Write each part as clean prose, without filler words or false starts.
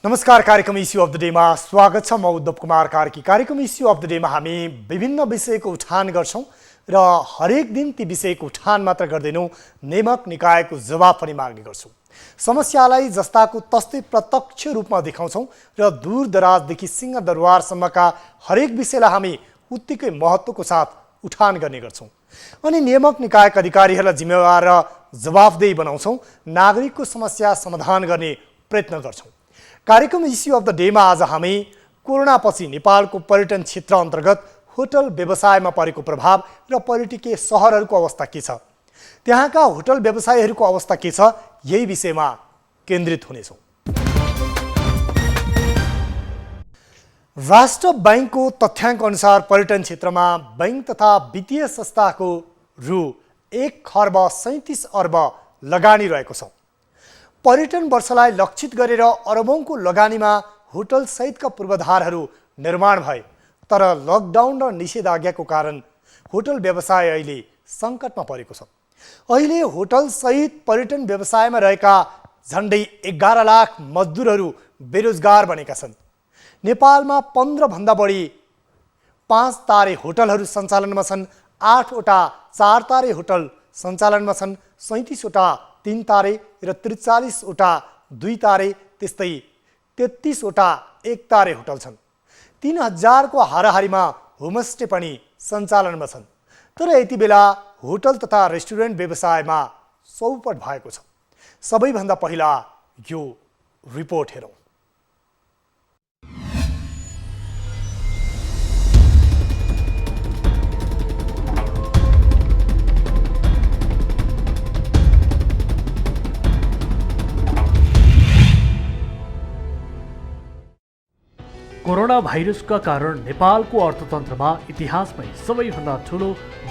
नमस्कार, कार्यक्रम issue of the डेमा स्वागत छ। म उद्धव कुमार कार्की। कार्यक्रम इस्यु अफ द डेमा हामी विभिन्न विषयको उठान गर्छौं र हरेक दिन ती विषयको उठान मात्र गर्दैनौं, नियामक निकायको जवाफ पनि माग्ने गर्छौं। समस्यालाई जस्ताको तस्तै प्रत्यक्ष रूपमा देखाउँछौं र दूरदराजदेखि सिंहदरबारसम्मका हरेक विषयलाई हामी उत्तिकै महत्त्वको साथ उठान गर्ने गर्छौं अनि नियामक निकायका अधिकारीहरूलाई जिम्मेवार र जवाफदेही बनाउँछौं, नागरिकको समस्या समाधान गर्ने प्रयत्न गर्छौं। कार्यक्रम इस्यु अफ द डेमा आज हामी कोरोनापछि नेपालको पर्यटन क्षेत्र अन्तर्गत होटल व्यवसायमा परेको प्रभाव र पर्यटकीय सहरहरूको अवस्था के छ, त्यहाँका होटल व्यवसायीहरूको अवस्था के छ, यही विषयमा केन्द्रित हुनेछौँ। राष्ट्र बैंकको तथ्याङ्क अनुसार पर्यटन क्षेत्रमा बैंक तथा वित्तीय संस्थाको रु 1 खर्ब 37 अर्ब लगानी रहेको छ। पर्यटन वर्षलाई लक्षित गरेर अरबौंको लगानीमा होटल सहितका पूर्वाधारहरू निर्माण भए, तर लकडाउन र निषेधाज्ञाको कारण होटल व्यवसाय अहिले सङ्कटमा परेको छ। अहिले होटल सहित पर्यटन व्यवसायमा रहेका झन्डै 11 लाख मजदुरहरू बेरोजगार बनेका छन्। नेपालमा 15 भन्दा बढी 5 तारे होटलहरू सञ्चालनमा छन्, 8 वटा 4 तारे होटल सञ्चालनमा छन्, 37 वटा 3 तारे र 43 वटा 2 तारे, त्यस्तै 33 वटा 1 तारे होटल छन्। 3000 को हाराहारीमा होमस्टे पनि सञ्चालनमा छन्। तर यति बेला होटल तथा रेस्टुरेन्ट व्यवसायमा चौपट भएको छ। सबैभन्दा पहिला यो रिपोर्ट हेरौँ। कोरोना भाइरसका कारण नेपालको अर्थतन्त्रमा इतिहासमै सबैभन्दा ठुलो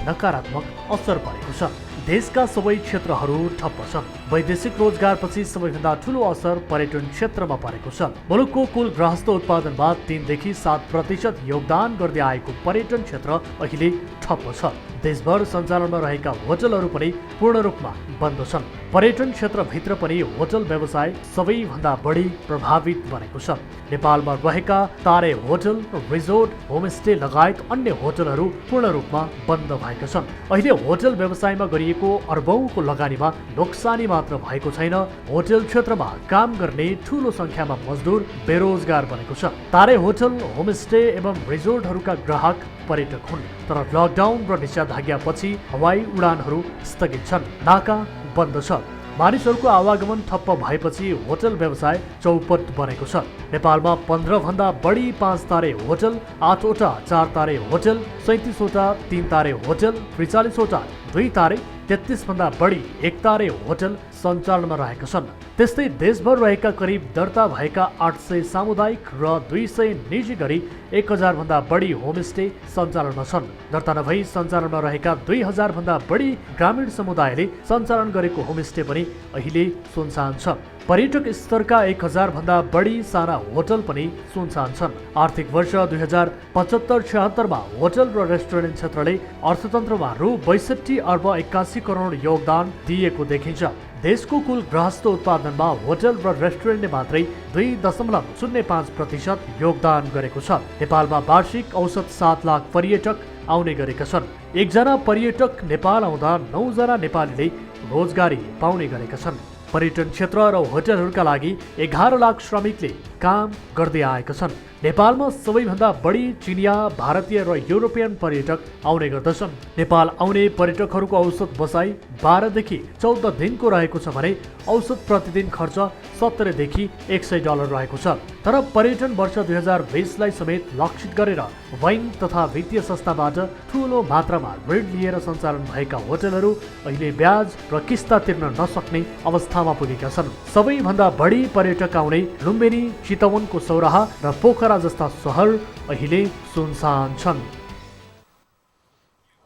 नकारात्मक असर परेको छ। देशका सबै क्षेत्रहरू ठप्प छन्। वैदेशिक रोजगारपछि सबैभन्दा ठुलो असर पर्यटन क्षेत्रमा परेको छ। मुलुकको कुल गृहस्थ उत्पादनमा 3 देखि 7% योगदान गर्दै आएको पर्यटन क्षेत्र अहिले ठप्प छ। देशभर सञ्चालनमा रहेका होटलहरू पनि पूर्ण रूपमा बन्द छन्। पर्यटन क्षेत्रभित्र पनि होटल व्यवसाय सबैभन्दा बढी प्रभावित बनेको छ। नेपालमा रहेका तारे होटल, रिजोर्ट, होमस्टे लगायत अन्य होटलहरू पूर्ण रूपमा बन्द भएका छन्। अहिले होटल व्यवसायमा गरिएको अर्बौंको लगानीमा नोक्सानी मात्र भएको छैन, होटल क्षेत्रमा काम गर्ने ठूलो संख्यामा मजदुर बेरोजगार बनेको छ। तारे होटल, होमस्टे एवं रिजोर्टहरूका ग्राहक पर्यटक हुन्, तर लकडाउन र निषेधाज्ञापछि हवाई उडानहरू स्थगित छन्, नाका बन्द छ। मानिसहरूको आवागमन ठप्प भएपछि होटल व्यवसाय चौपट बनेको छ। नेपालमा 15 भन्दा बढी 5 तारे होटल, 8 वटा 4 तारे होटल, 37 वटा 3 तारे होटल, 43 वटा 2 तारे, 33 भन्दा बढी 1 तारे होटल सञ्चालनमा रहेका छन्। त्यस्तै देशभर रहेका करिब दर्ता भएका 800 सामुदायिक र 200 निजी गरी 1000 भन्दा बढी होमस्टे सञ्चालनमा छन्। दर्ता नभई सञ्चालनमा रहेका 2000 भन्दा बढी ग्रामीण समुदायले सञ्चालन गरेको होमस्टे पनि अहिले सुनसान छ। पर्यटक स्तरका 1000 भन्दा बढी साना होटल पनि सुनसान छन्। आर्थिक वर्ष 2075-76 मा होटल र रेस्टुरेन्ट क्षेत्रले अर्थतन्त्रमा रु 62 अर्ब 81 करोड योगदान दिएको देखिन्छ। देशको कुल गृहस्थ उत्पादनमा होटल र रेस्टुरेन्टले मात्रै 2.05% योगदान गरेको छ। नेपालमा वार्षिक औसत 7 लाख पर्यटक आउने गरेका छन्। एकजना पर्यटक नेपाल आउँदा 9 जना नेपालीले रोजगारी पाउने गरेका छन्। पर्यटन क्षेत्र र होटलहरूका लागि 11 लाख श्रमिकले काम गर्दै आएका छन्। नेपालमा सबैभन्दा बढी चिनिया, भारतीय र युरोपियन पर्यटक आउने गर्दछन्। नेपाल आउने पर्यटकहरूको औसत बसाई 12 देखि 14 दिनको रहेको छ भने औसत प्रतिदिन खर्च 70 देखि 100 डलर रहेको छ। तर पर्यटन वर्ष 2020 लाई समेत लक्षित गरेर बैंक तथा वित्तीय संस्थाबाट ठूलो मात्रामा ऋण लिएर सञ्चालन भएका होटलहरू अहिले ब्याज र किस्ता तिर्न नसक्ने अवस्थामा पुगेका छन्। सबैभन्दा बढी पर्यटक आउने लुम्बिनी, चितवनको सौराहा र पोखरा जस्ता सहर अहिले सुनसान छन्।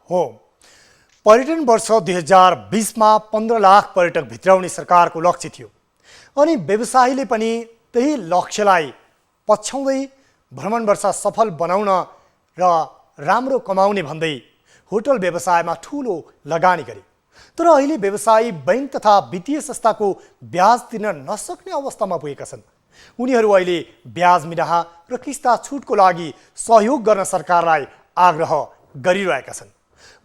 हो, पर्यटन वर्ष 2020 मा 15 लाख पर्यटक भित्राउने सरकारको लक्ष्य थियो अनि व्यवसायीले पनि त्यही लक्ष्यलाई पछ्याउँदै भ्रमण वर्ष सफल बनाउन र राम्रो कमाउने भन्दै होटल व्यवसायमा ठूलो लगानी गरे। तर अहिले व्यवसायी बैंक तथा वित्तीय संस्थाको ब्याज तिर्न नसक्ने अवस्थामा पुगेका छन्। उनीहरू अहिले ब्याज मिनाहा र किस्ता छुटको लागि सहयोग गर्न सरकारलाई आग्रह गरिरहेका छन्।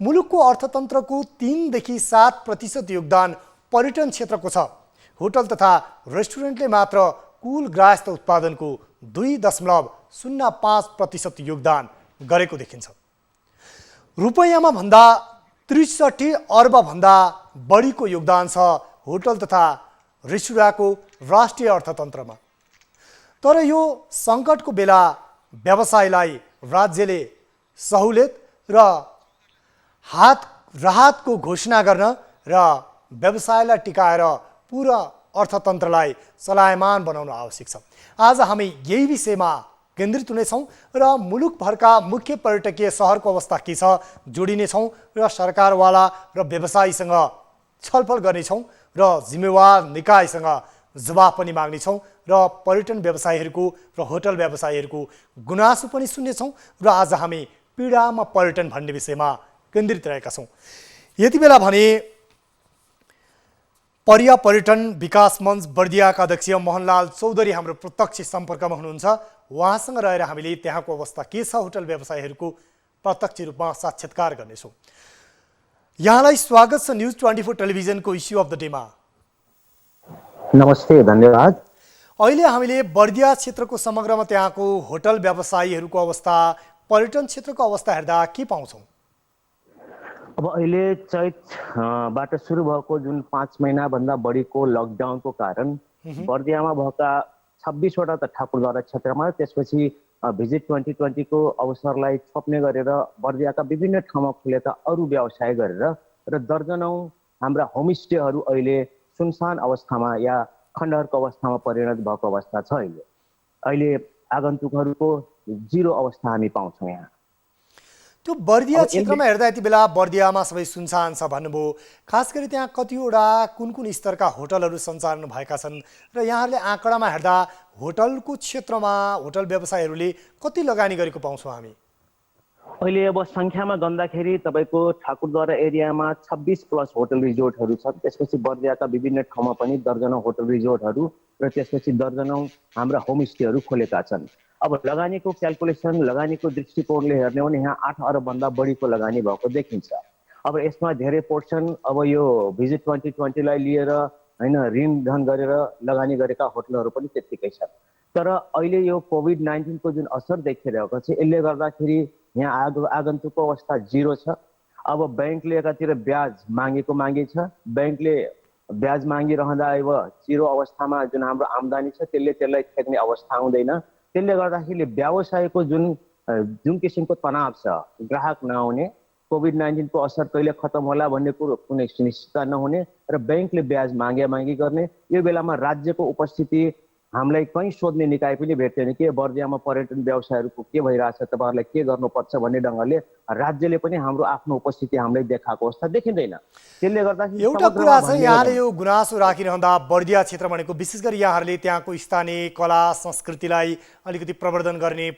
मुलुकको अर्थतन्त्रको 3 देखि 7% योगदान पर्यटन क्षेत्रको छ। होटल तथा रेस्टुरेन्टले मात्र कुल ग्राहस्थ उत्पादनको 2.05% योगदान गरेको देखिन्छ। रुपैयाँमा भन्दा 63 अर्ब भन्दा बढीको योगदान छ होटल तथा रेस्टुरेन्टको राष्ट्रिय अर्थतन्त्रमा। तर यो सङ्कटको बेला व्यवसायलाई राज्यले सहुलियत र राहतको घोषणा गर्न र व्यवसायलाई टिकाएर पूरा अर्थतन्त्रलाई चलायमान बनाउन आवश्यक छ। आज हामी यही विषयमा केन्द्रित हुनेछौँ र मुलुकभरका मुख्य पर्यटकीय सहरको अवस्था के छ जोडिनेछौँ र सरकारवाला र व्यवसायीसँग छलफल गर्नेछौँ र जिम्मेवार निकायसँग जवाफ पनि माग्नेछौँ र पर्यटन व्यवसायीहरूको र होटल व्यवसायीहरूको गुनासो पनि सुन्नेछौँ र आज हामी पीडामा पर्यटन भन्ने विषयमा केन्द्रित रहेका छौँ। यति बेला भने परिया पर्यटन विकास मञ्च बर्दियाका अध्यक्ष मोहनलाल चौधरी हाम्रो प्रत्यक्ष सम्पर्कमा हुनुहुन्छ। उहाँसँग रहेर हामीले त्यहाँको अवस्था के छ होटल व्यवसायीहरूको प्रत्यक्ष रूपमा साक्षात्कार गर्नेछौँ। यहाँलाई स्वागत छ न्युज 24 टेलिभिजनको इस्यु अफ द डेमा। नमस्ते, धन्यवाद। अहिले हामीले बर्दिया क्षेत्रको समग्रमा त्यहाँको होटल व्यवसायीहरूको अवस्था, पर्यटन क्षेत्रको अवस्था हेर्दा के पाउँछौँ? अब अहिले चैतबाट सुरु भएको जुन 5 महिनाभन्दा बढीको लकडाउनको कारण बर्दियामा भएका 26वटा त ठाकुरद्वारा क्षेत्रमा, त्यसपछि भिजिट 2020 को अवसरलाई छोप्ने गरेर बर्दियाका विभिन्न ठाउँमा खुलेका अरू व्यवसाय गरेर र दर्जनौं हाम्रा होमस्टेहरू अहिले सुनसान अवस्थामा या खण्डहरको अवस्थामा परिणत भएको अवस्था छ। अहिले आगन्तुकहरूको जिरो अवस्था हामी पाउँछौँ यहाँ। त्यो बर्दिया क्षेत्रमा हेर्दा यति बेला बर्दियामा सबै सुनसान छ भन्नुभयो। खास गरी त्यहाँ कतिवटा कुन स्तरका होटलहरू सञ्चालन भएका छन् र यहाँहरूले आँकडामा हेर्दा होटलको क्षेत्रमा होटल व्यवसायीहरूले कति लगानी गरेको पाउँछौँ हामी? अहिले अब सङ्ख्यामा गन्दाखेरि तपाईँको ठाकुरद्वारा एरियामा 26+ होटल रिजोर्टहरू छन्। त्यसपछि बर्दियाका विभिन्न ठाउँमा पनि दर्जनौं होटल रिजोर्टहरू र त्यसपछि दर्जनौं हाम्रा होमस्टेहरू खोलेका छन्। अब लगानीको क्यालकुलेसन, लगानीको दृष्टिकोणले हेर्ने हो भने यहाँ 8 अरबभन्दा बढीको लगानी भएको देखिन्छ। अब यसमा धेरै पोर्सन अब यो भिजिट 2020 लाई लिएर हैन ऋण धन गरेर लगानी गरेका होटलहरू पनि त्यत्तिकै छन्। तर अहिले यो कोभिड-19 को जुन असर देखिरहेको छ यसले गर्दाखेरि यहाँ आगन्तुकको अवस्था जिरो छ। अब बैंकले एकातिर ब्याज मागेको छ, बैंकले ब्याज मागिरहँदा अब जिरो अवस्थामा जुन हाम्रो आम्दानी छ त्यसलाई ठेक्ने अवस्था आउँदैन। त्यसले गर्दाखेरि व्यवसायको जुन किसिमको तनाव छ, ग्राहक नआउने, कोभिड-19 को असर कहिले खत्म होला भन्ने कुरो कुनै सुनिश्चितता नहुने र बैंकले ब्याज मागी गर्ने, यो बेलामा राज्यको उपस्थिति हामीलाई कहीँ सोध्ने निकाय पनि भेट्दैन कि बर्दियामा पर्यटन व्यवसायहरूको के भइरहेछ, तपाईँहरूलाई के गर्नुपर्छ भन्ने ढङ्गले राज्यले पनि हाम्रो आफ्नो उपस्थिति हामीलाई देखाएको अवस्था देखिँदैन। त्यसले गर्दाखेरि एउटा कुरा छ, यहाँले यो गुनासो राखिरहँदा बर्दिया क्षेत्र भनेको विशेष गरी यहाँहरूले त्यहाँको स्थानीय कला संस्कृतिलाई अलिकति प्रवर्धन गर्ने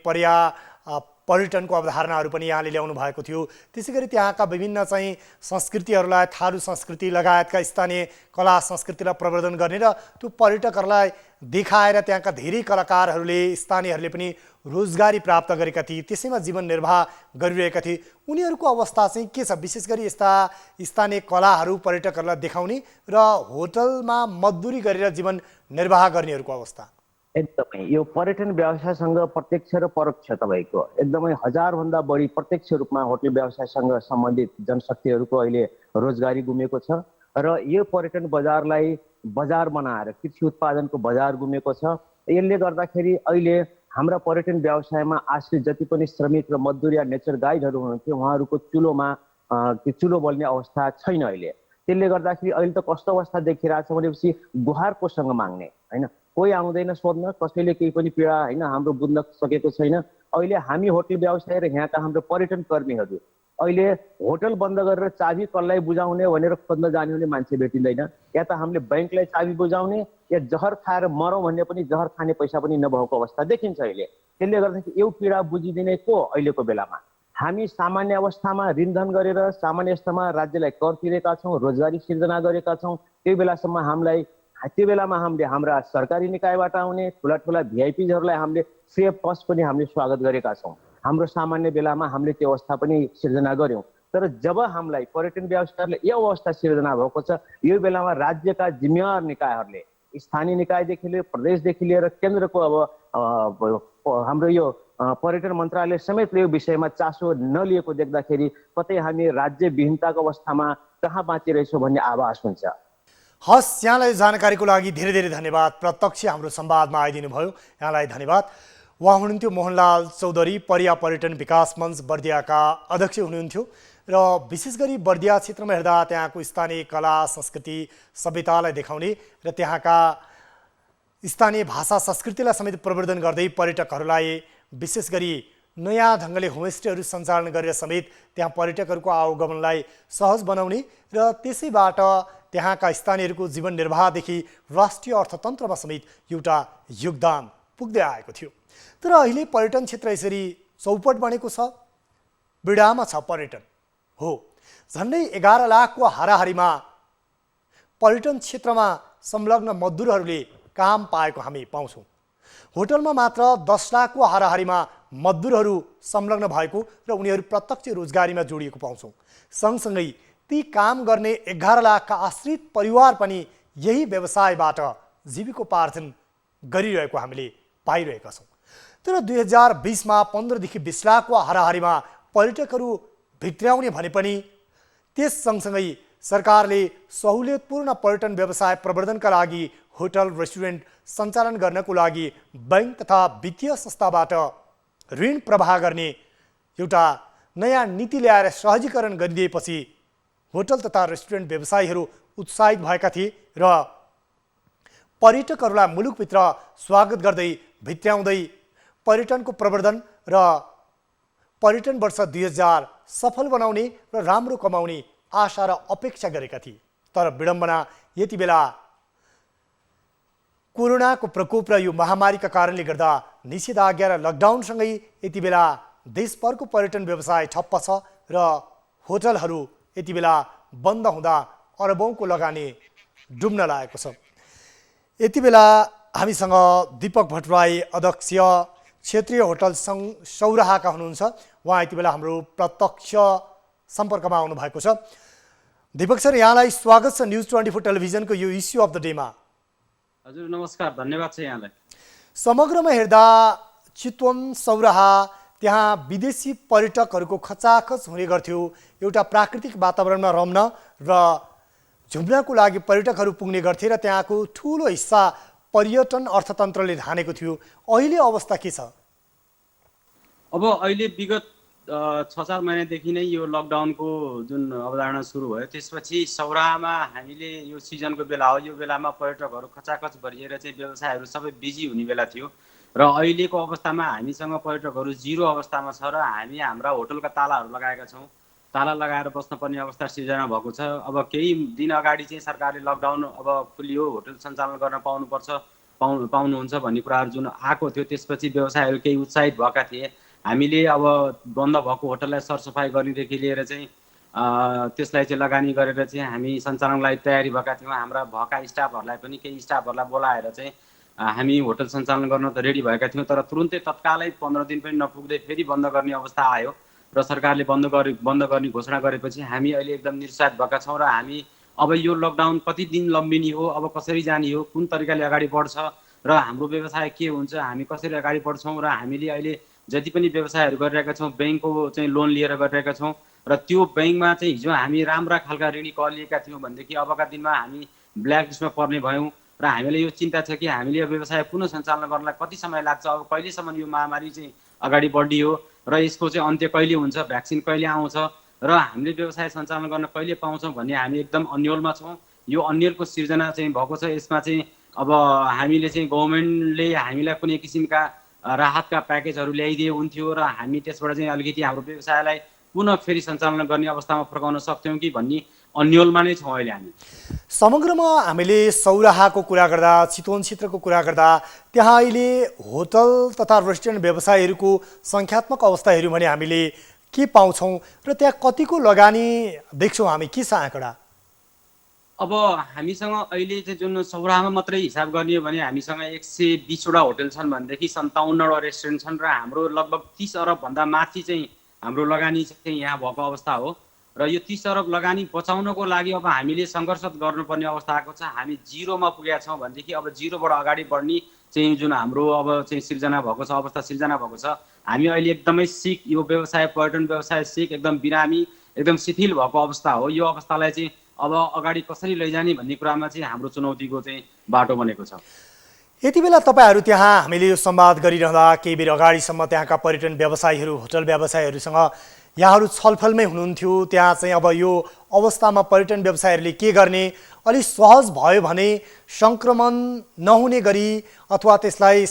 पर्यटनको अवधारणाहरू पनि यहाँले ल्याउनु भएको थियो। त्यसै गरी त्यहाँका विभिन्न चाहिँ संस्कृतिहरूलाई, थारू संस्कृति लगायतका स्थानीय कला संस्कृतिलाई प्रवर्धन गर्ने र त्यो पर्यटकहरूलाई देखाएर त्यहाँका धेरै कलाकारहरूले, स्थानीयहरूले पनि रोजगारी प्राप्त गरेका थिए, त्यसैमा जीवन निर्वाह गरिरहेका थिए। उनीहरूको अवस्था चाहिँ के छ? विशेष गरी यस्ता स्थानीय कलाहरू पर्यटकहरूलाई देखाउने र होटलमा मजदुरी गरेर जीवन निर्वाह गर्नेहरूको अवस्था? एकदमै यो पर्यटन व्यवसायसँग प्रत्यक्ष र परोक्ष तपाईँको एकदमै 1000 भन्दा बढी प्रत्यक्ष रूपमा होटल व्यवसायसँग सम्बन्धित जनशक्तिहरूको अहिले रोजगारी गुमेको छ र यो पर्यटन बजारलाई बजार बनाएर कृषि उत्पादनको बजार गुमेको छ। यसले गर्दाखेरि अहिले हाम्रा पर्यटन व्यवसायमा आश्रित जति पनि श्रमिक र मजदुर या नेचर गाइडहरू हुनुहुन्थ्यो उहाँहरूको चुलो बल्ने अवस्था छैन अहिले। त्यसले गर्दाखेरि अहिले त कस्तो अवस्था देखिरहेछ भनेपछि गुहार कोसँग माग्ने हैन, कोही आउँदैन सोध्न, कसैले केही पनि पीडा हैन हाम्रो बुझ्न सकेको छैन। अहिले हामी होटल व्यवसाय र यहाँका हाम्रो पर्यटन कर्मीहरू अहिले होटल बन्द गरेर चाबी कसलाई बुझाउने भनेर खोज्न जाने हुने मान्छे भेटिँदैन। या त हामीले बैंकलाई चाबी बुझाउने या जहर खाएर मरौँ भन्ने पनि जहर खाने पैसा पनि नभएको अवस्था देखिन्छ अहिले। त्यसले गर्दाखेरि यो पीडा बुझिदिने को अहिलेको बेलामा हामी सामान्य अवस्थामा ऋणधन गरेर सामान्य अवस्थामा राज्यलाई कर तिरेका छौँ, रोजगारी सिर्जना गरेका छौँ। त्यो बेलासम्म त्यो बेलामा हामीले हाम्रा सरकारी निकायबाट आउने ठुला ठुला भिआइपीहरूलाई हामीले फ्री अफ कस्ट पनि हामीले स्वागत गरेका छौँ। हाम्रो सामान्य बेलामा हामीले त्यो अवस्था पनि सिर्जना गर्यौँ। तर जब हामीलाई पर्यटन व्यवसायीहरूले यो अवस्था सिर्जना भएको छ, यो बेलामा राज्यका जिम्मेवार निकायहरूले स्थानीय निकायदेखि लिएर प्रदेशदेखि लिएर केन्द्रको हाम्रो यो पर्यटन मन्त्रालय समेतले यो विषयमा चासो नलिएको देख्दाखेरि कतै हामी राज्य विहीनताको अवस्थामा कहाँ बाँचिरहेछौँ भन्ने आभास हुन्छ। हस्, यहाँलाई जानकारीको लागि धेरै धेरै धन्यवाद। प्रत्यक्ष हाम्रो संवादमा आइदिनु भयो, यहाँलाई धन्यवाद। उहाँ हुनुहुन्थ्यो मोहनलाल चौधरी, परिया पर्यटन विकास मञ्च बर्दियाका अध्यक्ष हुनुहुन्थ्यो र विशेष गरी बर्दिया क्षेत्रमा हेर्दा त्यहाँको स्थानीय कला संस्कृति सभ्यतालाई देखाउने र त्यहाँका स्थानीय भाषा संस्कृतिलाई समेत प्रवर्धन गर्दै पर्यटकहरूलाई विशेष गरी नयाँ ढङ्गले होमस्टेहरू सञ्चालन गरेर समेत त्यहाँ पर्यटकहरूको आवागमनलाई सहज बनाउने र त्यसैबाट त्यहाँका स्थानीयहरूको जीवन निर्वाहदेखि राष्ट्रिय अर्थतन्त्रमा समेत एउटा योगदान पुग्दै आएको थियो। तर अहिले पर्यटन क्षेत्र यसरी चौपट बनेको छ, बिडामा छ पर्यटन हो। झन्डै 11 लाखको हाराहारीमा पर्यटन क्षेत्रमा संलग्न मजदुरहरूले काम पाएको हामी पाउँछौँ। होटलमा मात्र 10 लाखको हाराहारीमा मजदुरहरू संलग्न भएको र उनीहरू प्रत्यक्ष रोजगारीमा जोडिएको पाउँछौँ। सँगसँगै ती काम गर्ने 11 लाखका आश्रित परिवार पनि यही व्यवसायबाट जीविकोपार्जन गरिरहेको हामीले पाइरहेका छौँ। तर 2020मा 15 देखि 20 लाखको हाराहारीमा पर्यटकहरू भित्र्याउने भने पनि त्यस सँगसँगै सरकारले सहुलियतपूर्ण पर्यटन व्यवसाय प्रवर्धनका लागि होटल रेस्टुरेन्ट सञ्चालन गर्नको लागि बैंक तथा वित्तीय संस्थाबाट ऋण प्रवाह गर्ने एउटा नयाँ नीति ल्याएर सहजीकरण गरिदिएपछि होटल तथा रेस्टुरेन्ट व्यवसायीहरू उत्साहित भएका थिए र पर्यटकहरूलाई मुलुकभित्र स्वागत गर्दै भित्र्याउँदै पर्यटनको प्रवर्धन र पर्यटन वर्ष 2000 सफल बनाउने र राम्रो कमाउने आशा र अपेक्षा गरेका थिए। तर विडम्बना यति बेला कोरोनाको प्रकोप र यो महामारीका कारणले गर्दा निषेधाज्ञा र लकडाउनसँगै यति बेला देशभरको पर्यटन व्यवसाय ठप्प छ र होटलहरू यति बेला बन्द हुँदा अरबौँको लगानी डुब्न लागेको छ। यति बेला हामीसँग दीपक भट्टराई अध्यक्ष क्षेत्रीय होटल सङ्घ सौराहाका हुनुहुन्छ। उहाँ यति बेला हाम्रो प्रत्यक्ष सम्पर्कमा आउनु भएको छ। दीपक सर, यहाँलाई स्वागत छ न्युज 24 टेलिभिजनको यो इस्यु अफ द डेमा। हजुर नमस्कार, धन्यवाद छ यहाँलाई। समग्रमा हेर्दा चितवन सौराहा त्यहाँ विदेशी पर्यटकहरूको खचाखच हुने गर्थ्यो। एउटा प्राकृतिक वातावरणमा रम्न र झुम्नको लागि पर्यटकहरू पुग्ने गर्थे र त्यहाँको ठुलो हिस्सा पर्यटन अर्थतन्त्रले धानेको थियो। अहिले अवस्था के छ? अब अहिले विगत 6-4 महिनादेखि नै यो लकडाउनको जुन अवधारणा सुरु भयो, त्यसपछि सौराहामा हामीले यो सिजनको बेला हो, यो बेलामा पर्यटकहरू खचाखच भरिएर चाहिँ व्यवसायहरू सबै बिजी हुने बेला थियो र अहिलेको अवस्थामा हामीसँग पर्यटकहरू जिरो अवस्थामा छ र हामी हाम्रा होटलका तालाहरू लगाएका छौँ। ताला लगाएर बस्नुपर्ने अवस्था सिर्जना भएको छ। अब केही दिन अगाडि चाहिँ सरकारले लकडाउन अब खुलियो, होटल सञ्चालन गर्न पाउनुहुन्छ भन्ने कुराहरू जुन आएको थियो, त्यसपछि व्यवसायहरू केही उत्साहित भएका थिए। हामीले अब बन्द भएको होटललाई सरसफाइ गर्नेदेखि लिएर चाहिँ त्यसलाई चाहिँ लगानी गरेर चाहिँ हामी सञ्चालनलाई तयारी भएका थियौँ। हाम्रा भएका स्टाफहरूलाई पनि केही स्टाफहरूलाई बोलाएर चाहिँ हामी होटल सञ्चालन गर्न त रेडी भएका थियौँ। तर तुरुन्तै तत्कालै 15 दिन पनि नपुग्दै फेरि बन्द गर्ने अवस्था आयो र सरकारले बन्द गर्ने घोषणा गरेपछि हामी अहिले एकदम निरुत्साहित भएका छौँ र हामी अब यो लकडाउन कति दिन लम्बिने हो, अब कसरी जाने हो, कुन तरिकाले अगाडि बढ्छ र हाम्रो व्यवसाय के हुन्छ, हामी कसरी अगाडि बढ्छौँ र हामीले अहिले जति पनि व्यवसायहरू गरिरहेका छौँ ब्याङ्कको चाहिँ लोन लिएर गरिरहेका छौँ र त्यो ब्याङ्कमा चाहिँ हिजो हामी राम्रा खालका ऋणी कल लिएका थियौँ भनेदेखि अबका दिनमा हामी ब्ल्याक लिस्टमा पर्ने भयौँ र हामीलाई यो चिन्ता छ कि हामीले यो व्यवसाय पुनः सञ्चालन गर्नलाई कति समय लाग्छ, अब कहिलेसम्म यो महामारी चाहिँ अगाडि बढियो र यसको चाहिँ अन्त्य कहिले हुन्छ, भ्याक्सिन कहिले आउँछ र हामीले व्यवसाय सञ्चालन गर्न कहिले पाउँछौँ भन्ने हामी एकदम अन्योलमा छौँ। यो अन्यलको सिर्जना चाहिँ भएको छ। यसमा चाहिँ अब हामीले चाहिँ गभर्मेन्टले हामीलाई कुनै किसिमका राहतका प्याकेजहरू ल्याइदिए हुन्थ्यो र हामी त्यसबाट चाहिँ अलिकति हाम्रो व्यवसायलाई पुनः फेरि सञ्चालन गर्ने अवस्थामा फर्काउन सक्थ्यौँ कि भन्ने अन्यलमा नै छौँ अहिले हामी। समग्रमा हामीले सौराहाको कुरा गर्दा, चितवन क्षेत्रको कुरा गर्दा त्यहाँ अहिले होटल तथा रेस्टुरेन्ट व्यवसायीहरूको सङ्ख्यात्मक अवस्था हेऱ्यौँ भने हामीले के पाउँछौँ र त्यहाँ कतिको लगानी देख्छौँ हामी, के छ आँकडा? अब हामीसँग अहिले चाहिँ जुन सौराहामा मात्रै हिसाब गर्ने हो भने हामीसँग 120वटा होटल छन् भनेदेखि 57वटा रेस्टुरेन्ट छन् र हाम्रो लगभग 30 अरबभन्दा माथि चाहिँ हाम्रो लगानी चाहिँ यहाँ भएको अवस्था हो र यो 30 अरब लगानी बचाउनको लागि अब हामीले सङ्घर्ष गर्नुपर्ने अवस्था आएको छ। हामी जिरोमा पुगेका छौँ भनेदेखि अब जिरोबाट अगाडि बढ्ने चाहिँ जुन हाम्रो अब चाहिँ सिर्जना भएको छ, अवस्था सिर्जना भएको छ। हामी अहिले एकदमै सिक, यो व्यवसाय पर्यटन व्यवसाय सिक, एकदम बिरामी, एकदम शिथिल भएको अवस्था हो। यो अवस्थालाई चाहिँ अब अगाडि कसरी लैजाने भन्ने कुरामा चाहिँ हाम्रो चुनौतीको चाहिँ बाटो बनेको छ। यति बेला तपाईँहरू त्यहाँ हामीले यो संवाद गरिरहँदा केही बेर अगाडिसम्म त्यहाँका पर्यटन व्यवसायीहरू, होटल व्यवसायीहरूसँग यहाँहरू छलफलमै हुनुहुन्थ्यो। त्यहाँ चाहिँ अब यो अवस्थामा पर्यटन व्यवसायीहरूले के गर्ने, अलि सहज भयो भने सङ्क्रमण नहुने गरी अथवा त्यसलाई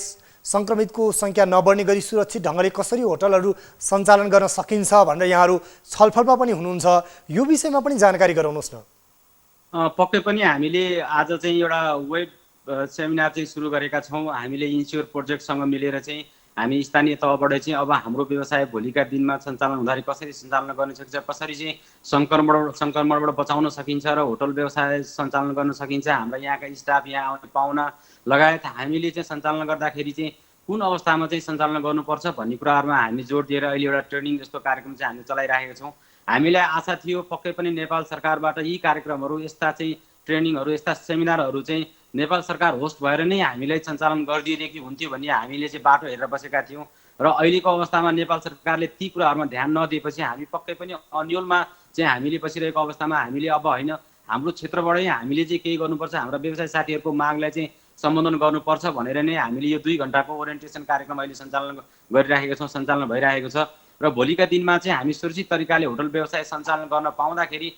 सङ्क्रमितको सङ्ख्या नबढ्ने गरी सुरक्षित ढङ्गले कसरी होटलहरू सञ्चालन गर्न सकिन्छ भनेर यहाँहरू छलफलमा पनि हुनुहुन्छ। यो विषयमा पनि जानकारी गराउनुहोस् न। पक्कै पनि हामीले आज चाहिँ एउटा वेब सेमिनार चाहिँ सुरु गरेका छौँ। हामीले इन्स्योर प्रोजेक्टसँग मिलेर चाहिँ हामी स्थानीय तहबाट चाहिँ अब हाम्रो व्यवसाय भोलिका दिनमा सञ्चालन हुँदाखेरि कसरी सञ्चालन गर्न सकिन्छ, कसरी चाहिँ सङ्क्रमणबाट बचाउन सकिन्छ र होटल व्यवसाय सञ्चालन गर्न सकिन्छ, हाम्रा यहाँका स्टाफ, यहाँ आउने पाहुना लगायत हामीले चाहिँ सञ्चालन गर्दाखेरि चाहिँ कुन अवस्थामा चाहिँ सञ्चालन गर्नुपर्छ भन्ने कुराहरूमा हामी जोड दिएर अहिले एउटा ट्रेनिङ जस्तो कार्यक्रम चाहिँ हामीले चलाइरहेका छौँ। हामीलाई आशा थियो पक्कै पनि नेपाल सरकारबाट यी कार्यक्रमहरू, यस्ता चाहिँ ट्रेनिङहरू, यस्ता सेमिनारहरू चाहिँ नेपाल सरकार होस्ट भएर नै हामीलाई सञ्चालन गरिदिएकी हुन्थ्यो भन्ने हामीले चाहिँ बाटो हेरेर बसेका थियौँ र अहिलेको अवस्थामा नेपाल सरकारले ती कुराहरूमा ध्यान नदिएपछि हामी पक्कै पनि अन्यलमा चाहिँ हामीले बसिरहेको अवस्थामा हामीले अब होइन, हाम्रो क्षेत्रबाटै हामीले चाहिँ केही गर्नुपर्छ, हाम्रा व्यवसाय साथीहरूको मागलाई चाहिँ सम्बोधन गर्नुपर्छ भनेर नै हामीले यो 2 घन्टाको ओरिएन्टेसन कार्यक्रम अहिले सञ्चालन गरिराखेका छौँ, सञ्चालन भइरहेको छ। र भोलिका दिनमा चाहिँ हामी सुरक्षित तरिकाले होटल व्यवसाय सञ्चालन गर्न पाउँदाखेरि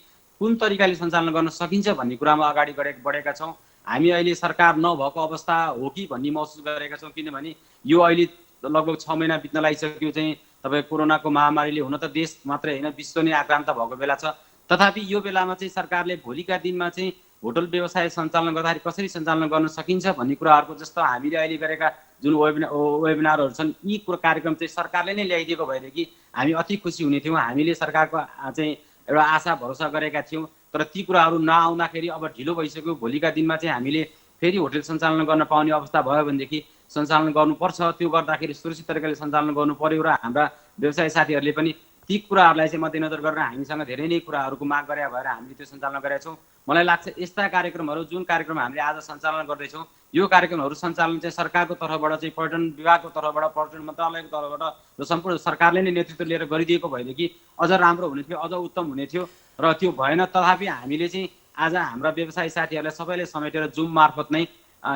कुन तरिकाले सञ्चालन गर्न सकिन्छ भन्ने कुरामा अगाडि बढेका छौँ। हामी अहिले सरकार नभएको अवस्था हो कि भन्ने महसुस गरेका छौँ, किनभने यो अहिले लगभग 6 महिना बित्न लागिसक्यो चाहिँ तपाईँ कोरोनाको महामारीले, हुन त देश मात्रै होइन विश्व नै आक्रान्त भएको बेला छ। तथापि यो बेलामा चाहिँ सरकारले भोलिका दिनमा चाहिँ होटल व्यवसाय सञ्चालन गर्दाखेरि कसरी सञ्चालन गर्न सकिन्छ भन्ने कुराहरूको जस्तो हामीले अहिले गरेका जुन वेबिनारहरू छन्, यी कार्यक्रम चाहिँ सरकारले नै ल्याइदिएको भएदेखि हामी अति खुसी हुने थियौँ। हामीले सरकारको चाहिँ एउटा आशा भरोसा गरेका थियौँ, तर ती कुराहरू नआउँदाखेरि अब ढिलो भइसक्यो। भोलिका दिनमा चाहिँ हामीले फेरि होटल सञ्चालन गर्न पाउने अवस्था भयो भनेदेखि सञ्चालन गर्नुपर्छ। त्यो गर्दाखेरि सुरक्षित तरिकाले सञ्चालन गर्नु पर्यो र हाम्रा व्यवसाय साथीहरूले पनि ती कुराहरूलाई चाहिँ मध्यनजर गरेर हामीसँग धेरै नै कुराहरूको माग गरे भएर हामीले त्यो सञ्चालन गरेका छौँ। मलाई लाग्छ यस्ता कार्यक्रमहरू, जुन कार्यक्रम हामीले आज सञ्चालन गर्दैछौँ, यो कार्यक्रमहरू सञ्चालन चाहिँ सरकारको तर्फबाट चाहिँ पर्यटन विभागको तर्फबाट, पर्यटन मन्त्रालयको तर्फबाट र सम्पूर्ण सरकारले नै नेतृत्व लिएर गरिदिएको भएदेखि अझ राम्रो हुने थियो, अझ उत्तम हुने थियो र त्यो भएन। तथापि हामीले चाहिँ आज हाम्रा व्यवसाय साथीहरूलाई सबैले समेटेर जुम मार्फत नै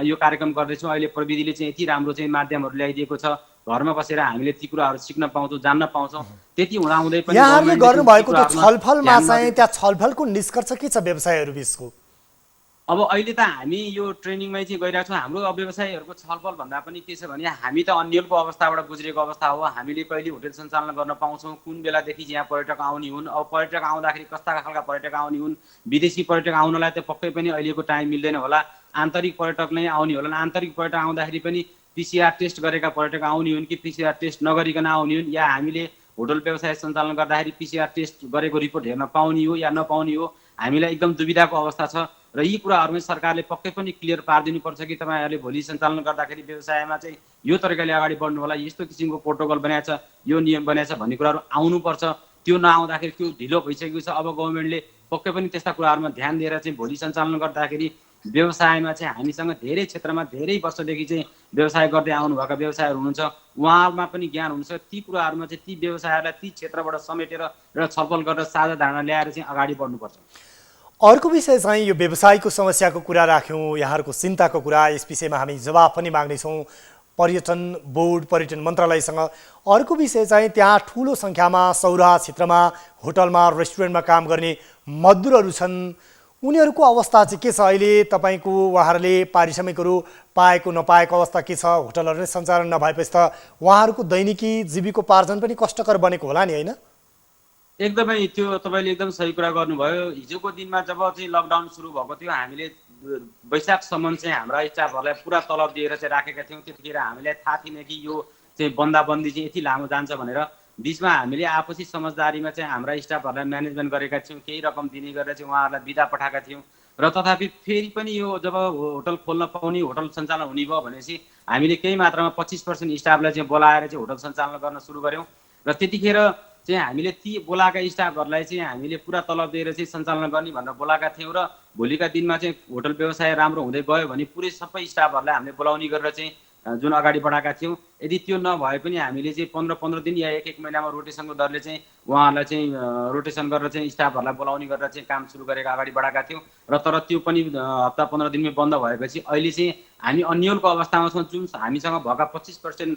यो कार्यक्रम गर्दैछौँ। अहिले प्रविधिले चाहिँ यति राम्रो चाहिँ माध्यमहरू ल्याइदिएको छ, घरमा बसेर हामीले ती कुराहरू सिक्न पाउँछौँ, जान्न पाउँछौँ। त्यति हुँदाहुँदै पनि यहाँहरूले गर्नुभएको त्यो छलफलमा चाहिँ त्यहाँ छलफलको निष्कर्ष के छ व्यवसायहरू बिचको? अब अहिले त हामी यो ट्रेनिङमै चाहिँ गइरहेको छौँ। हाम्रो व्यवसायीहरूको छलफल भन्दा पनि के छ भने हामी त अन्यलको अवस्थाबाट गुज्रेको अवस्था हो। हामीले कहिले होटल सञ्चालन गर्न पाउँछौँ, कुन बेलादेखि यहाँ पर्यटक आउने हुन्, अब पर्यटक आउँदाखेरि कस्ता खालका पर्यटक आउने हुन्, विदेशी पर्यटक आउनलाई त पक्कै पनि अहिलेको टाइम मिल्दैन होला, आन्तरिक पर्यटक नै आउने होला। आन्तरिक पर्यटक आउँदाखेरि पनि पिसिआर टेस्ट गरेका पर्यटक आउने हुन् कि पिसिआर टेस्ट नगरिकन आउने हुन्, या हामीले होटल व्यवसाय सञ्चालन गर्दाखेरि पिसिआर टेस्ट गरेको रिपोर्ट हेर्न पाउने हो या नपाउने हो, हामीलाई एकदम दुविधाको अवस्था छ। र यी कुराहरूमा सरकारले पक्कै पनि क्लियर पारिदिनुपर्छ कि तपाईँहरूले भोलि सञ्चालन गर्दाखेरि व्यवसायमा चाहिँ यो तरिकाले अगाडि बढ्नु होला, यस्तो किसिमको प्रोटोकल बनाएको छ, यो नियम बनाएको छ भन्ने कुराहरू आउनुपर्छ। त्यो नआउँदाखेरि त्यो ढिलो भइसकेको छ। अब गभर्मेन्टले पक्कै पनि त्यस्ता कुराहरूमा ध्यान दिएर चाहिँ भोलि सञ्चालन गर्दाखेरि व्यवसायमा चाहिँ हामीसँग धेरै क्षेत्रमा धेरै वर्षदेखि चाहिँ व्यवसाय गर्दै आउनुभएका व्यवसायहरू हुनुहुन्छ, उहाँहरूमा पनि ज्ञान हुन्छ। ती कुराहरूमा चाहिँ ती व्यवसायहरूलाई ती क्षेत्रबाट समेटेर र छलफल गरेर साझा धारणा ल्याएर चाहिँ अगाडि बढ्नुपर्छ। अर्को विषय चाहिँ यो व्यवसायको समस्याको कुरा राख्यौँ, यहाँहरूको चिन्ताको कुरा, यस विषयमा हामी जवाफ पनि माग्नेछौँ पर्यटन बोर्ड, पर्यटन मन्त्रालयसँग। अर्को विषय चाहिँ त्यहाँ ठुलो सङ्ख्यामा सौराहा क्षेत्रमा होटलमा, रेस्टुरेन्टमा काम गर्ने मजदुरहरू छन्, उनीहरूको अवस्था चाहिँ के छ अहिले? तपाईँको उहाँहरूले पारिश्रमिकहरू पाएको नपाएको अवस्था के छ? होटलहरू नै सञ्चालन नभएपछि त उहाँहरूको दैनिकी जीविकोपार्जन पनि कष्टकर बनेको होला नि, होइन? एकदमै त्यो तपाईँले एकदम सही कुरा गर्नुभयो। हिजोको दिनमा जब चाहिँ लकडाउन सुरु भएको थियो, हामीले वैशाखसम्म चाहिँ हाम्रा स्टाफहरूलाई पुरा तलब दिएर चाहिँ राखेका थियौँ। त्यतिखेर हामीलाई थाहा थिएन कि यो चाहिँ बन्दाबन्दी चाहिँ यति लामो जान्छ भनेर। बिचमा हामीले आपसी समझदारीमा चाहिँ हाम्रा स्टाफहरूलाई म्यानेजमेन्ट गरेका थियौँ, केही रकम दिने गरेर चाहिँ उहाँहरूलाई बिदा पठाएका थियौँ। र तथापि फेरि पनि यो जब होटल खोल्न पाउने, होटल सञ्चालन हुने भयो भनेपछि हामीले केही मात्रामा 25% स्टाफलाई चाहिँ बोलाएर चाहिँ होटल सञ्चालन गर्न सुरु गऱ्यौँ। र त्यतिखेर चाहिँ हामीले ती बोलाएका स्टाफहरूलाई चाहिँ हामीले पुरा तलब दिएर चाहिँ सञ्चालन गर्ने भनेर बोलाएका थियौँ। र भोलिका दिनमा चाहिँ होटल व्यवसाय राम्रो हुँदै गयो भने पुरै सबै स्टाफहरूलाई हामीले बोलाउने गरेर चाहिँ जुन अगाडि बढाएका थियौँ। यदि त्यो नभए पनि हामीले चाहिँ 15-15 दिन या 1-1 महिनामा रोटेसनको दरले चाहिँ उहाँहरूलाई चाहिँ रोटेसन गरेर चाहिँ स्टाफहरूलाई बोलाउने गरेर चाहिँ काम सुरु गरेर अगाडि बढाएका थियौँ। र तर त्यो पनि हप्ता 15 दिनमै बन्द भएपछि अहिले चाहिँ हामी अन्यलको अवस्थामा छौँ। जुन हामीसँग भएका 25%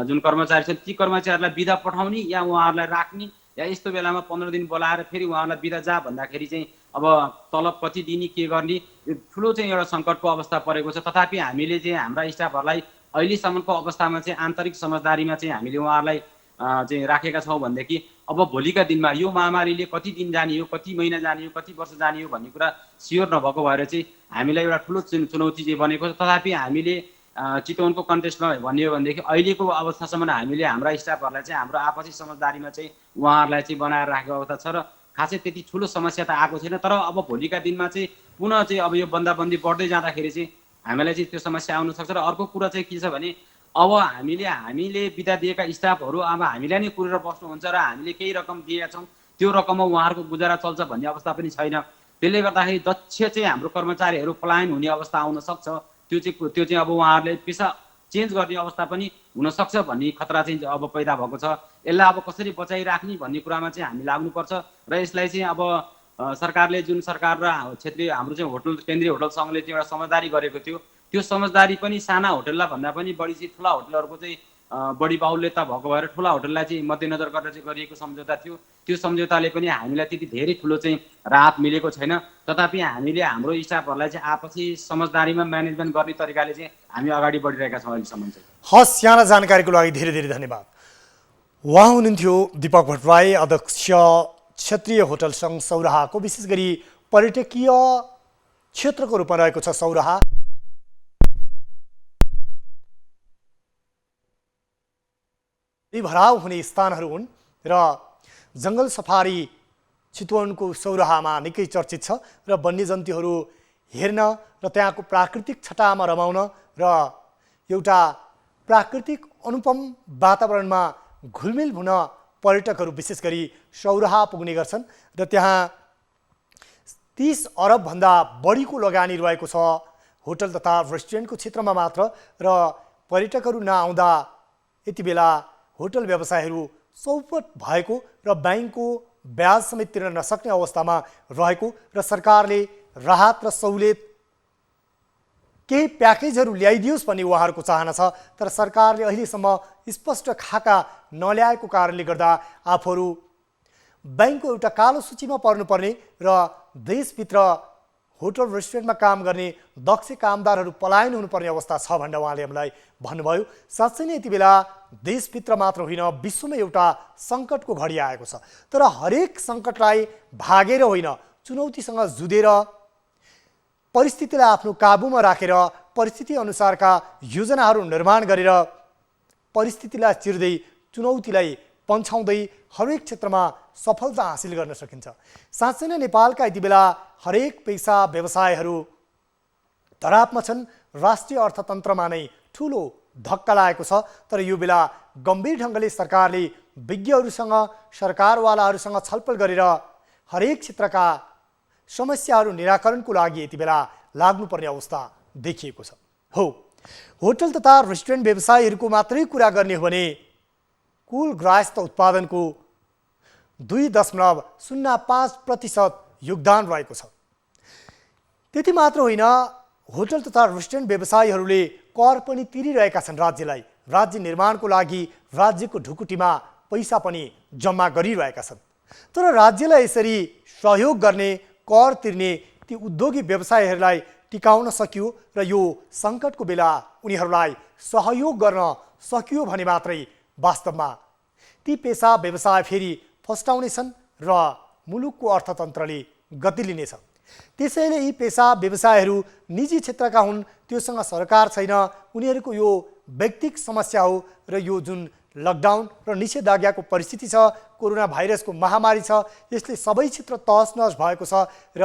जुन कर्मचारी छन् ती कर्मचारीलाई बिदा पठाउने या उहाँहरूलाई राख्ने या यस्तो बेलामा 15 दिन बोलाएर फेरि उहाँहरूलाई बिदा जा भन्दाखेरि चाहिँ अब तलब कति दिने के गर्ने यो ठुलो चाहिँ एउटा सङ्कटको अवस्था परेको छ। तथापि हामीले चाहिँ हाम्रा स्टाफहरूलाई अहिलेसम्मको अवस्थामा चाहिँ आन्तरिक समझदारीमा चाहिँ हामीले उहाँहरूलाई चाहिँ राखेका छौँ भनेदेखि अब भोलिका दिनमा यो महामारीले कति दिन जाने हो, कति महिना जाने हो, कति वर्ष जाने हो भन्ने कुरा स्योर नभएको भएर चाहिँ हामीलाई एउटा ठुलो चुनौती चाहिँ बनेको छ। तथापि हामीले चितवनको कन्टेस्टमा भन्ने हो भनेदेखि अहिलेको अवस्थासम्म हामीले हाम्रा स्टाफहरूलाई चाहिँ हाम्रो आपसी समझदारीमा चाहिँ उहाँहरूलाई चाहिँ बनाएर राखेको अवस्था छ। र खासै त्यति ठुलो समस्या त आएको छैन। तर अब भोलिका दिनमा चाहिँ पुनः चाहिँ अब यो बन्दाबन्दी बढ्दै जाँदाखेरि चाहिँ हामीलाई चाहिँ त्यो समस्या आउन सक्छ। र अर्को कुरा चाहिँ के छ भने अब हामीले बिदा दिएका स्टाफहरू अब हामीलाई नै कुरेर बस्नुहुन्छ र हामीले केही रकम दिएका छौँ, त्यो रकममा उहाँहरूको गुजारा चल्छ भन्ने अवस्था पनि छैन। त्यसले गर्दाखेरि दक्ष चाहिँ हाम्रो कर्मचारीहरू पलायन हुने अवस्था आउन सक्छ। त्यो चाहिँ अब उहाँहरूले पेसा चेन्ज गर्ने अवस्था पनि हुनसक्छ भन्ने खतरा चाहिँ अब पैदा भएको छ। यसलाई अब कसरी बचाइराख्ने भन्ने कुरामा चाहिँ हामी लाग्नुपर्छ। र यसलाई चाहिँ अब सरकारले जुन सरकार र क्षेत्रीय हाम्रो चाहिँ होटल केन्द्रीय होटल सङ्घले चाहिँ एउटा समझदारी गरेको थियो, त्यो समझदारी पनि साना होटललाई भन्दा पनि बढी चाहिँ ठुला होटलहरूको चाहिँ बढी बाहुल्यता भएको भएर ठुला होटललाई चाहिँ मध्यनजर गरेर चाहिँ गरिएको सम्झौता थियो। त्यो सम्झौताले पनि हामीलाई त्यति धेरै ठुलो चाहिँ राहत मिलेको छैन। तथापि हामीले हाम्रो स्टाफहरूलाई चाहिँ आपसी समझदारीमा म्यानेजमेन्ट गर्ने तरिकाले चाहिँ हामी अगाडि बढिरहेका छौँ अहिलेसम्म चाहिँ। हस्, यहाँलाई जानकारीको लागि धेरै धेरै धन्यवाद। उहाँ हुनुहुन्थ्यो दिपक भट्टराई, अध्यक्ष क्षेत्रीय होटल सङ्घ सौराहाको। विशेष गरी पर्यटकीय क्षेत्रको रूपमा रहेको छ सौराहा। भराव हुने स्थानहरू हुन् र जङ्गल सफारी चितवनको सौराहामा निकै चर्चित छ र वन्यजन्तुहरू हेर्न र त्यहाँको प्राकृतिक छटामा रमाउन र एउटा प्राकृतिक अनुपम वातावरणमा घुलमिल हुन पर्यटकहरू विशेष गरी सौराहा पुग्ने गर्छन् र त्यहाँ 30 अरबभन्दा बढीको लगानी रहेको छ होटल तथा रेस्टुरेन्टको क्षेत्रमा मात्र। र पर्यटकहरू नआउँदा यति बेला होटल व्यवसायहरू चौपट भएको र ब्याङ्कको ब्याज समेत तिर्न नसक्ने अवस्थामा रहेको र सरकारले राहत र सहुलियत केही प्याकेजहरू ल्याइदियोस् भन्ने उहाँहरूको चाहना छ। तर सरकारले अहिलेसम्म स्पष्ट खाका नल्याएको कारणले गर्दा आफूहरू ब्याङ्कको एउटा कालो सूचीमा पर्नुपर्ने र देशभित्र होटल रेस्टुरेन्टमा काम गर्ने दक्ष कामदारहरू पलायन हुनुपर्ने अवस्था छ भनेर उहाँले हामीलाई भन्नुभयो। साँच्चै नै यति बेला देशभित्र मात्र होइन विश्वमा एउटा सङ्कटको घडी आएको छ। तर हरेक सङ्कटलाई भागेर होइन, चुनौतीसँग जुधेर परिस्थितिलाई आफ्नो काबुमा राखेर परिस्थिति अनुसारका योजनाहरू निर्माण गरेर परिस्थितिलाई चिर्दै चुनौतीलाई पन्छाउँदै हरेक क्षेत्रमा सफलता हासिल गर्न सकिन्छ। साँच्चै नै नेपालका यति बेला हरेक पेसा व्यवसायहरू धरापमा छन्। राष्ट्रिय अर्थतन्त्रमा नै ठुलो धक्का लागेको छ। तर यो बेला गम्भीर ढङ्गले सरकारले विज्ञहरूसँग सरकारवालाहरूसँग छलफल गरेर हरेक क्षेत्रका समस्याहरू निराकरणको लागि यति बेला लाग्नुपर्ने अवस्था देखिएको छ। हो, होटल तथा रेस्टुरेन्ट व्यवसायीहरूको मात्रै कुरा गर्ने हो भने कुल ग्राहस्थ उत्पादनको 2.05% योगदान रहेको छ। त्यति मात्र होइन, होटल तथा रेस्टुरेन्ट व्यवसायीहरूले कर पनि तिरिरहेका छन् राज्यलाई। राज्य निर्माणको लागि राज्यको ढुकुटीमा पैसा पनि जम्मा गरिरहेका छन्। तर राज्यलाई यसरी सहयोग गर्ने, कर तिर्ने ती उद्योगी व्यवसायीहरूलाई टिकाउन सकियो र यो सङ्कटको बेला उनीहरूलाई सहयोग गर्न सकियो भने मात्रै वास्तवमा ती पेसा व्यवसाय फेरि फस्टाउनेछन् र मुलुकको अर्थतन्त्रले गति लिनेछ। त्यसैले यी पेसा व्यवसायहरू निजी क्षेत्रका हुन्, त्योसँग सरकार छैन, उनीहरूको यो व्यक्तिगत समस्या हो र यो जुन लकडाउन र निषेधाज्ञाको परिस्थिति छ, कोरोना भाइरसको महामारी छ, यसले सबै क्षेत्र तहस-नहस भएको छ र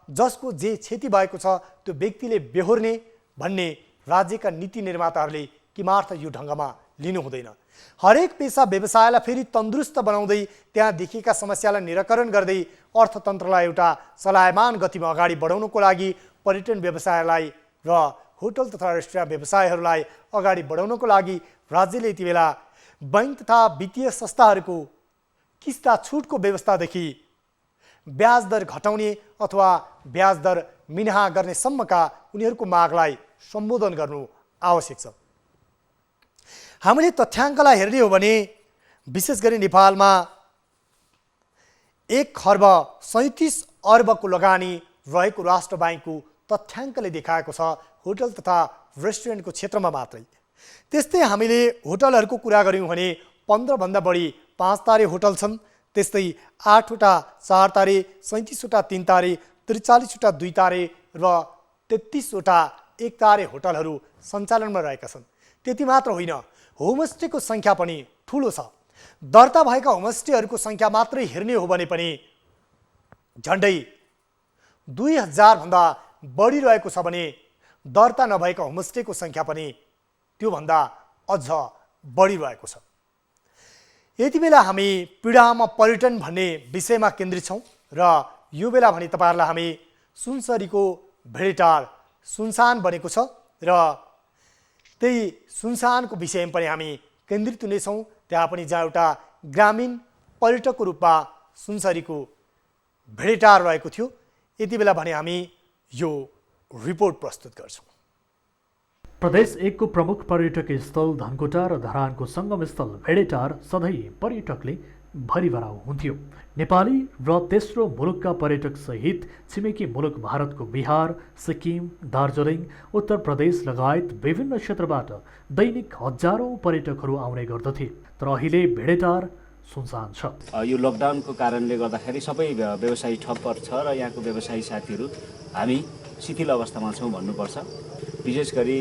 जसको जे क्षति भएको छ त्यो व्यक्तिले बेहोर्ने भन्ने राज्यका नीति निर्माताहरूले किमार्थ यो ढङ्गमा लिनु हुँदैन। हरेक पेसा व्यवसायलाई फेरि तन्दुरुस्त बनाउँदै त्यहाँ देखिएका समस्यालाई निराकरण गर्दै अर्थतन्त्रलाई एउटा चलायमान गतिमा अगाडि बढाउनको लागि पर्यटन व्यवसायलाई र होटल तथा रेस्टुरेन्ट व्यवसायहरूलाई अगाडि बढाउनको लागि राज्यले यति बेला बैंक तथा वित्तीय संस्थाहरूको किस्ता छुटको व्यवस्थादेखि ब्याज दर घटाउने अथवा ब्याज दर मिनाहा गर्ने सम्मका उनीहरूको मागलाई सम्बोधन गर्नु आवश्यक छ। हामीले तथ्याङ्कलाई हेर्ने हो भने विशेष गरी नेपालमा 1 खर्ब 37 अर्बको लगानी रहेको राष्ट्र ब्याङ्कको तथ्याङ्कले देखाएको छ होटल तथा रेस्टुरेन्टको क्षेत्रमा मात्रै। त्यस्तै हामीले होटलहरूको कुरा गऱ्यौँ भने 15 भन्दा बढी 5 तारे होटल छन्, त्यस्तै 8 वटा 4 तारे, 37 वटा 3 तारे, 43 वटा 2 तारे र 33 वटा 1 तारे होटलहरू सञ्चालनमा रहेका छन्। त्यति मात्र होइन, होमस्टेको सङ्ख्या पनि ठुलो छ। दर्ता भएका होमस्टेहरूको सङ्ख्या मात्रै हेर्ने हो भने पनि झन्डै 2000 भन्दा बढी रहेको छ भने दर्ता नभएका होमस्टेको सङ्ख्या पनि त्योभन्दा अझ बढी रहेको छ। यति बेला हामी पीडामा पर्यटन भन्ने विषयमा केन्द्रित छौँ र यो बेला भने तपाईँहरूलाई हामी सुनसरीको भेडेटार सुनसान बनेको छ र त्यही सुनसानको विषयमा पनि हामी केन्द्रित हुनेछौँ। त्यहाँ पनि जहाँ एउटा ग्रामीण पर्यटकको रूपमा सुनसरीको भेडेटार रहेको थियो, यति बेला भने हामी यो रिपोर्ट प्रस्तुत गर्छौँ। प्रदेश 1 को प्रमुख पर्यटक स्थल धनकुटा र धरानको सङ्गम स्थल भेडेटार सधैँ पर्यटकले भरिभराउ हुन्थ्यो। नेपाली र तेस्रो मुलुकका पर्यटक सहित छिमेकी मुलुक भारतको बिहार, सिक्किम, दार्जिलिङ, उत्तर प्रदेश लगायत विभिन्न क्षेत्रबाट दैनिक हजारौं पर्यटकहरू आउने गर्दथे। तर अहिले भेडेटार सुनसान छ। यो लकडाउनको कारणले गर्दाखेरि सबै व्यवसायी ठप्प छ र यहाँको व्यवसायी साथीहरू हामी शिथिल अवस्थामा छौँ भन्नुपर्छ। विशेष गरी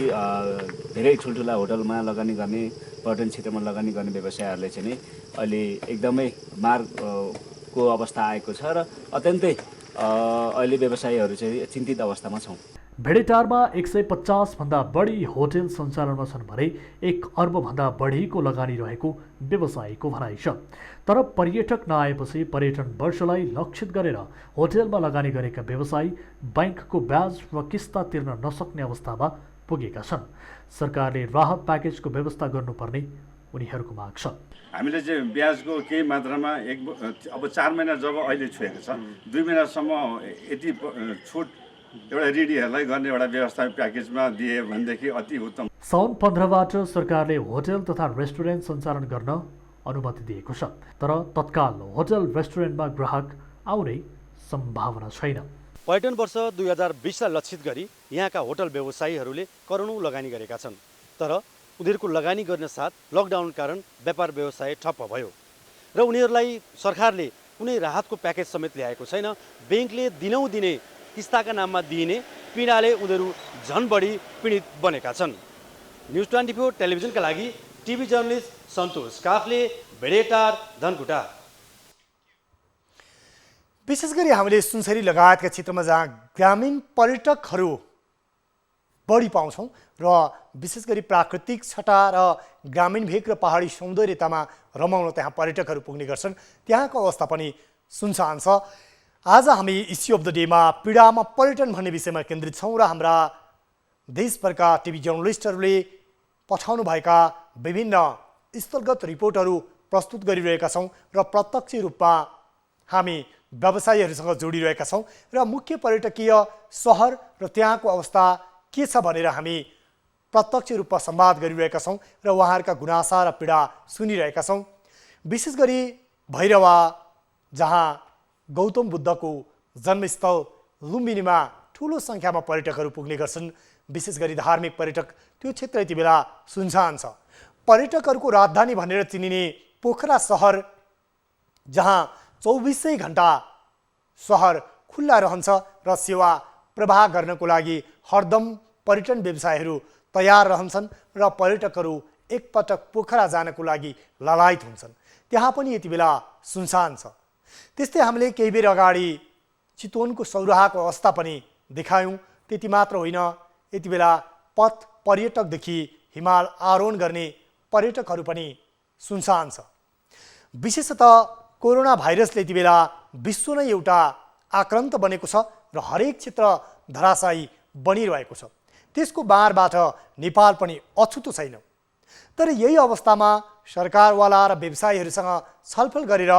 धेरै ठुल्ठुला होटलमा लगानी गर्ने, पर्यटन क्षेत्रमा लगानी गर्ने व्यवसायहरूले चाहिँ अहिले एकदमै मारको अवस्था आएको छ र अत्यन्तै अहिले व्यवसायीहरू चाहिँ चिन्तित अवस्थामा छौँ। भेडेटारमा 150 भन्दा बढी होटल सञ्चालनमा छन् भने 1 अर्ब भन्दा बढीको लगानी रहेको व्यवसायीको भनाइ छ। तर पर्यटक नआएपछि पर्यटन वर्षलाई लक्षित गरेर होटलमा लगानी गरेका व्यवसायी बैंकको ब्याज वा किस्ता तिर्न नसक्ने अवस्थामा पुगेका छन्। सरकारले राहत प्याकेजको व्यवस्था गर्नुपर्ने उनीहरूको माग छ। हामीले चाहिँ ब्याजको केही मात्रामा अब 4 महिना जब अहिले छोएको छ, 2 महिनासम्म यति छुट एउटा ऋणीहरूलाई गर्ने एउटा व्यवस्था प्याकेजमा दिए भनेदेखि अति उत्तम। साउन 15बाट सरकारले होटल तथा रेस्टुरेन्ट सञ्चालन गर्न अनुमति दिएको छ। तर तत्काल होटल रेस्टुरेन्टमा ग्राहक आउने सम्भावना छैन। पर्यटन वर्ष 2020लाई लक्षित गरी यहाँका होटल व्यवसायीहरूले करोडौँ लगानी गरेका छन्। तर उनीहरूको लगानी गर्न साथ लकडाउन कारण व्यापार व्यवसाय ठप्प भयो र उनीहरूलाई सरकारले कुनै राहतको प्याकेज समेत ल्याएको छैन। बैंकले दिनौँ-दिनै किस्ताका नाममा दिइने पीडाले उनीहरू झन बढी पीडित बनेका छन्। न्युज 24 टेलिभिजनका लागि टिभी जर्नलिस्ट सन्तोष काफले, भेडेटार, धनकुटा। विशेष गरी हामीले सुनसरी लगायतका क्षेत्रमा जहाँ ग्रामीण पर्यटकहरू बढी पाउँछौँ र विशेष गरी प्राकृतिक छटा र ग्रामीण भेग र पहाडी सौन्दर्यतामा रमाउन त्यहाँ पर्यटकहरू पुग्ने गर्छन्, त्यहाँको अवस्था पनि सुनसान छ। आज हामी इस्यु अफ द डेमा पीडामा पर्यटन भन्ने विषयमा केन्द्रित छौँ र हाम्रा देशभरका टिभी जर्नलिस्टहरूले पठाउनुभएका विभिन्न स्थलगत रिपोर्टहरू प्रस्तुत गरिरहेका छौँ र प्रत्यक्ष रूपमा हामी व्यवसायीहरूसँग जोडिरहेका छौँ र मुख्य पर्यटकीय सहर र त्यहाँको अवस्था के छ भनेर हामी प्रत्यक्ष रूपमा संवाद गरिरहेका छौँ र उहाँहरूका गुनासा र पीडा सुनिरहेका छौँ। विशेष गरी भैरवा जहाँ गौतम बुद्धको जन्मस्थल लुम्बिनीमा ठुलो सङ्ख्यामा पर्यटकहरू पुग्ने गर्छन्, विशेष गरी धार्मिक पर्यटक, त्यो क्षेत्र यति बेला सुनसान छ। पर्यटकहरूको राजधानी भनेर चिनिने पोखरा सहर जहाँ 24 घण्टा सहर खुल्ला रहन्छ र सेवा प्रवाह गर्नको लागि हरदम पर्यटन व्यवसायीहरू तयार रहन्छन् र पर्यटकहरू एकपटक पोखरा जानको लागि ललायत हुन्छन्। त्यहाँ पनि यति बेला सुनसान छ। त्यस्तै हामीले केही बेर अगाडि चितवनको सौराहाको अवस्था पनि देखायौँ। त्यति मात्र होइन, यति बेला पथ पर्यटकदेखि हिमाल आरोहण गर्ने पर्यटकहरू पनि सुनसान छ। विशेषतः कोरोना भाइरसले यति बेला विश्व नै एउटा आक्रान्त बनेको छ र हरेक क्षेत्र धराशायी बनिरहेको छ। त्यसको बारबाट नेपाल पनि अछुतो छैन। तर यही अवस्थामा सरकारवाला र व्यवसायीहरूसँग छलफल गरेर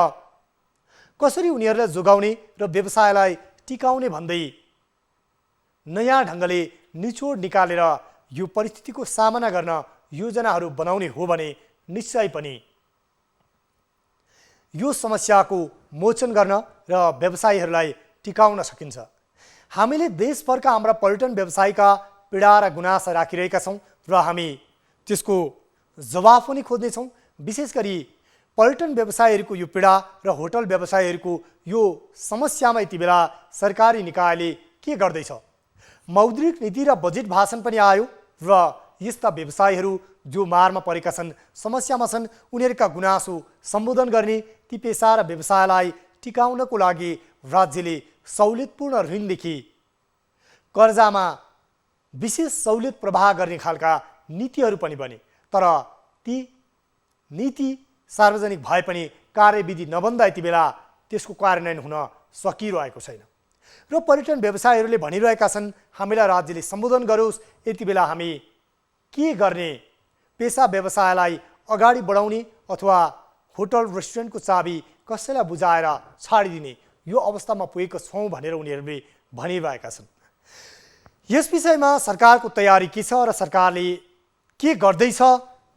कसरी उनीहरूलाई जोगाउने र व्यवसायलाई टिकाउने भन्दै नयाँ ढङ्गले निचोड निकालेर यो परिस्थितिको सामना गर्न योजनाहरू बनाउने हो भने निश्चय पनि यो समस्याको मोचन गर्न र व्यवसायीहरूलाई टिकाउन सकिन्छ। हामीले देशभरका हाम्रा पर्यटन व्यवसायीका पीडा र गुनासा राखिरहेका छौँ र हामी त्यसको जवाफ पनि खोज्नेछौँ। विशेष गरी पर्यटन व्यवसायीहरूको यो पीडा र होटल व्यवसायीहरूको यो समस्यामा यति बेला सरकारी निकायले के गर्दैछ? मौद्रिक नीति र बजेट भाषण पनि आयो र यस्ता व्यवसायीहरू जो मारमा परेका छन्, समस्यामा छन्, उनीहरूका गुनासो सम्बोधन गर्ने, ती पेसा र व्यवसायलाई टिकाउनको लागि राज्यले सहुलियतपूर्ण ऋणदेखि कर्जामा विशेष सहुलियत प्रवाह गर्ने खालका नीतिहरू पनि बने। तर ती नीति सार्वजनिक भए पनि कार्यविधि नबन्दा यति बेला त्यसको कार्यान्वयन हुन सकिरहेको छैन र पर्यटन व्यवसायीहरूले भनिरहेका छन् हामीलाई राज्यले सम्बोधन गरोस्, यति बेला हामी के गर्ने? पेसा व्यवसायलाई अगाडि बढाउने अथवा होटल रेस्टुरेन्टको चाबी कसैलाई बुझाएर छाडिदिने यो अवस्थामा पुगेको छौँ भनेर उनीहरूले भनिरहेका छन्। यस विषयमा सरकारको तयारी के छ र सरकारले के गर्दैछ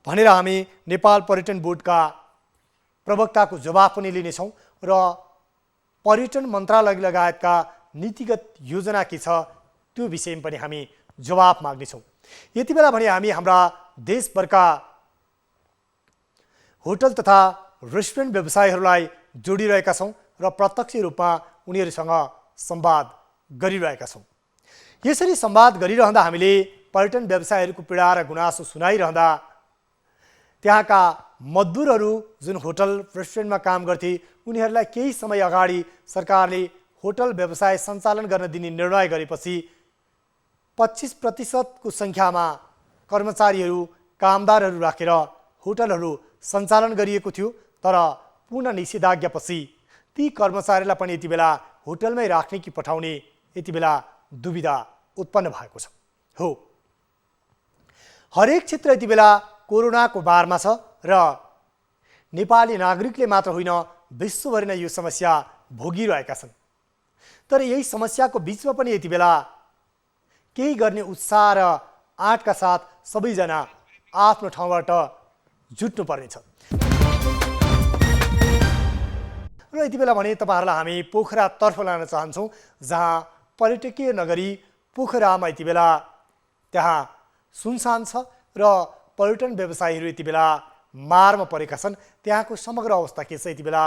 भनेर हामी नेपाल पर्यटन बोर्डका प्रवक्ताको जवाफ पनि लिनेछौँ र पर्यटन मन्त्रालय लगायतका नीतिगत योजना के छ त्यो विषयमा पनि हामी जवाफ माग्नेछौँ। यति बेला भने हामी हाम्रा देशभरका होटल तथा रेस्टुरेन्ट व्यवसायीहरूलाई जोडिरहेका छौँ र प्रत्यक्ष रूपमा उनीहरूसँग संवाद गरिरहेका छौँ। यसरी संवाद गरिरहँदा हामीले पर्यटन व्यवसायीहरूको पीडा र गुनासो सुनाइरहँदा त्यहाँका मजदुरहरू जुन होटल रेस्टुरेन्टमा काम गर्थे उनीहरूलाई केही समय अगाडि सरकारले होटल व्यवसाय सञ्चालन गर्न दिने निर्णय गरेपछि 25% को सङ्ख्यामा कर्मचारीहरू कामदारहरू राखेर होटलहरू सञ्चालन गरिएको थियो। तर पूर्ण निषेधाज्ञापछि ती कर्मचारीलाई पनि यति बेला होटलमै राख्ने कि पठाउने यति बेला दुविधा उत्पन्न भएको छ। हो, हरेक क्षेत्र यति बेला कोरोनाको बारमा छ र नेपाली नागरिकले मात्र होइन विश्वभरि नै यो समस्या भोगिरहेका छन्। तर यही समस्याको बिचमा पनि यति बेला केही गर्ने उत्साह र आँटका साथ सबैजना आफ्नो ठाउँबाट जुट्नु पर्नेछ। र यति बेला भने तपाईँहरूलाई हामी पोखरातर्फ लान चाहन्छौँ, जहाँ पर्यटकीय नगरी पोखरामा यति बेला त्यहाँ सुनसान छ र पर्यटन व्यवसायीहरू यति बेला मारमा परेका छन्। त्यहाँको समग्र अवस्था के छ? यति बेला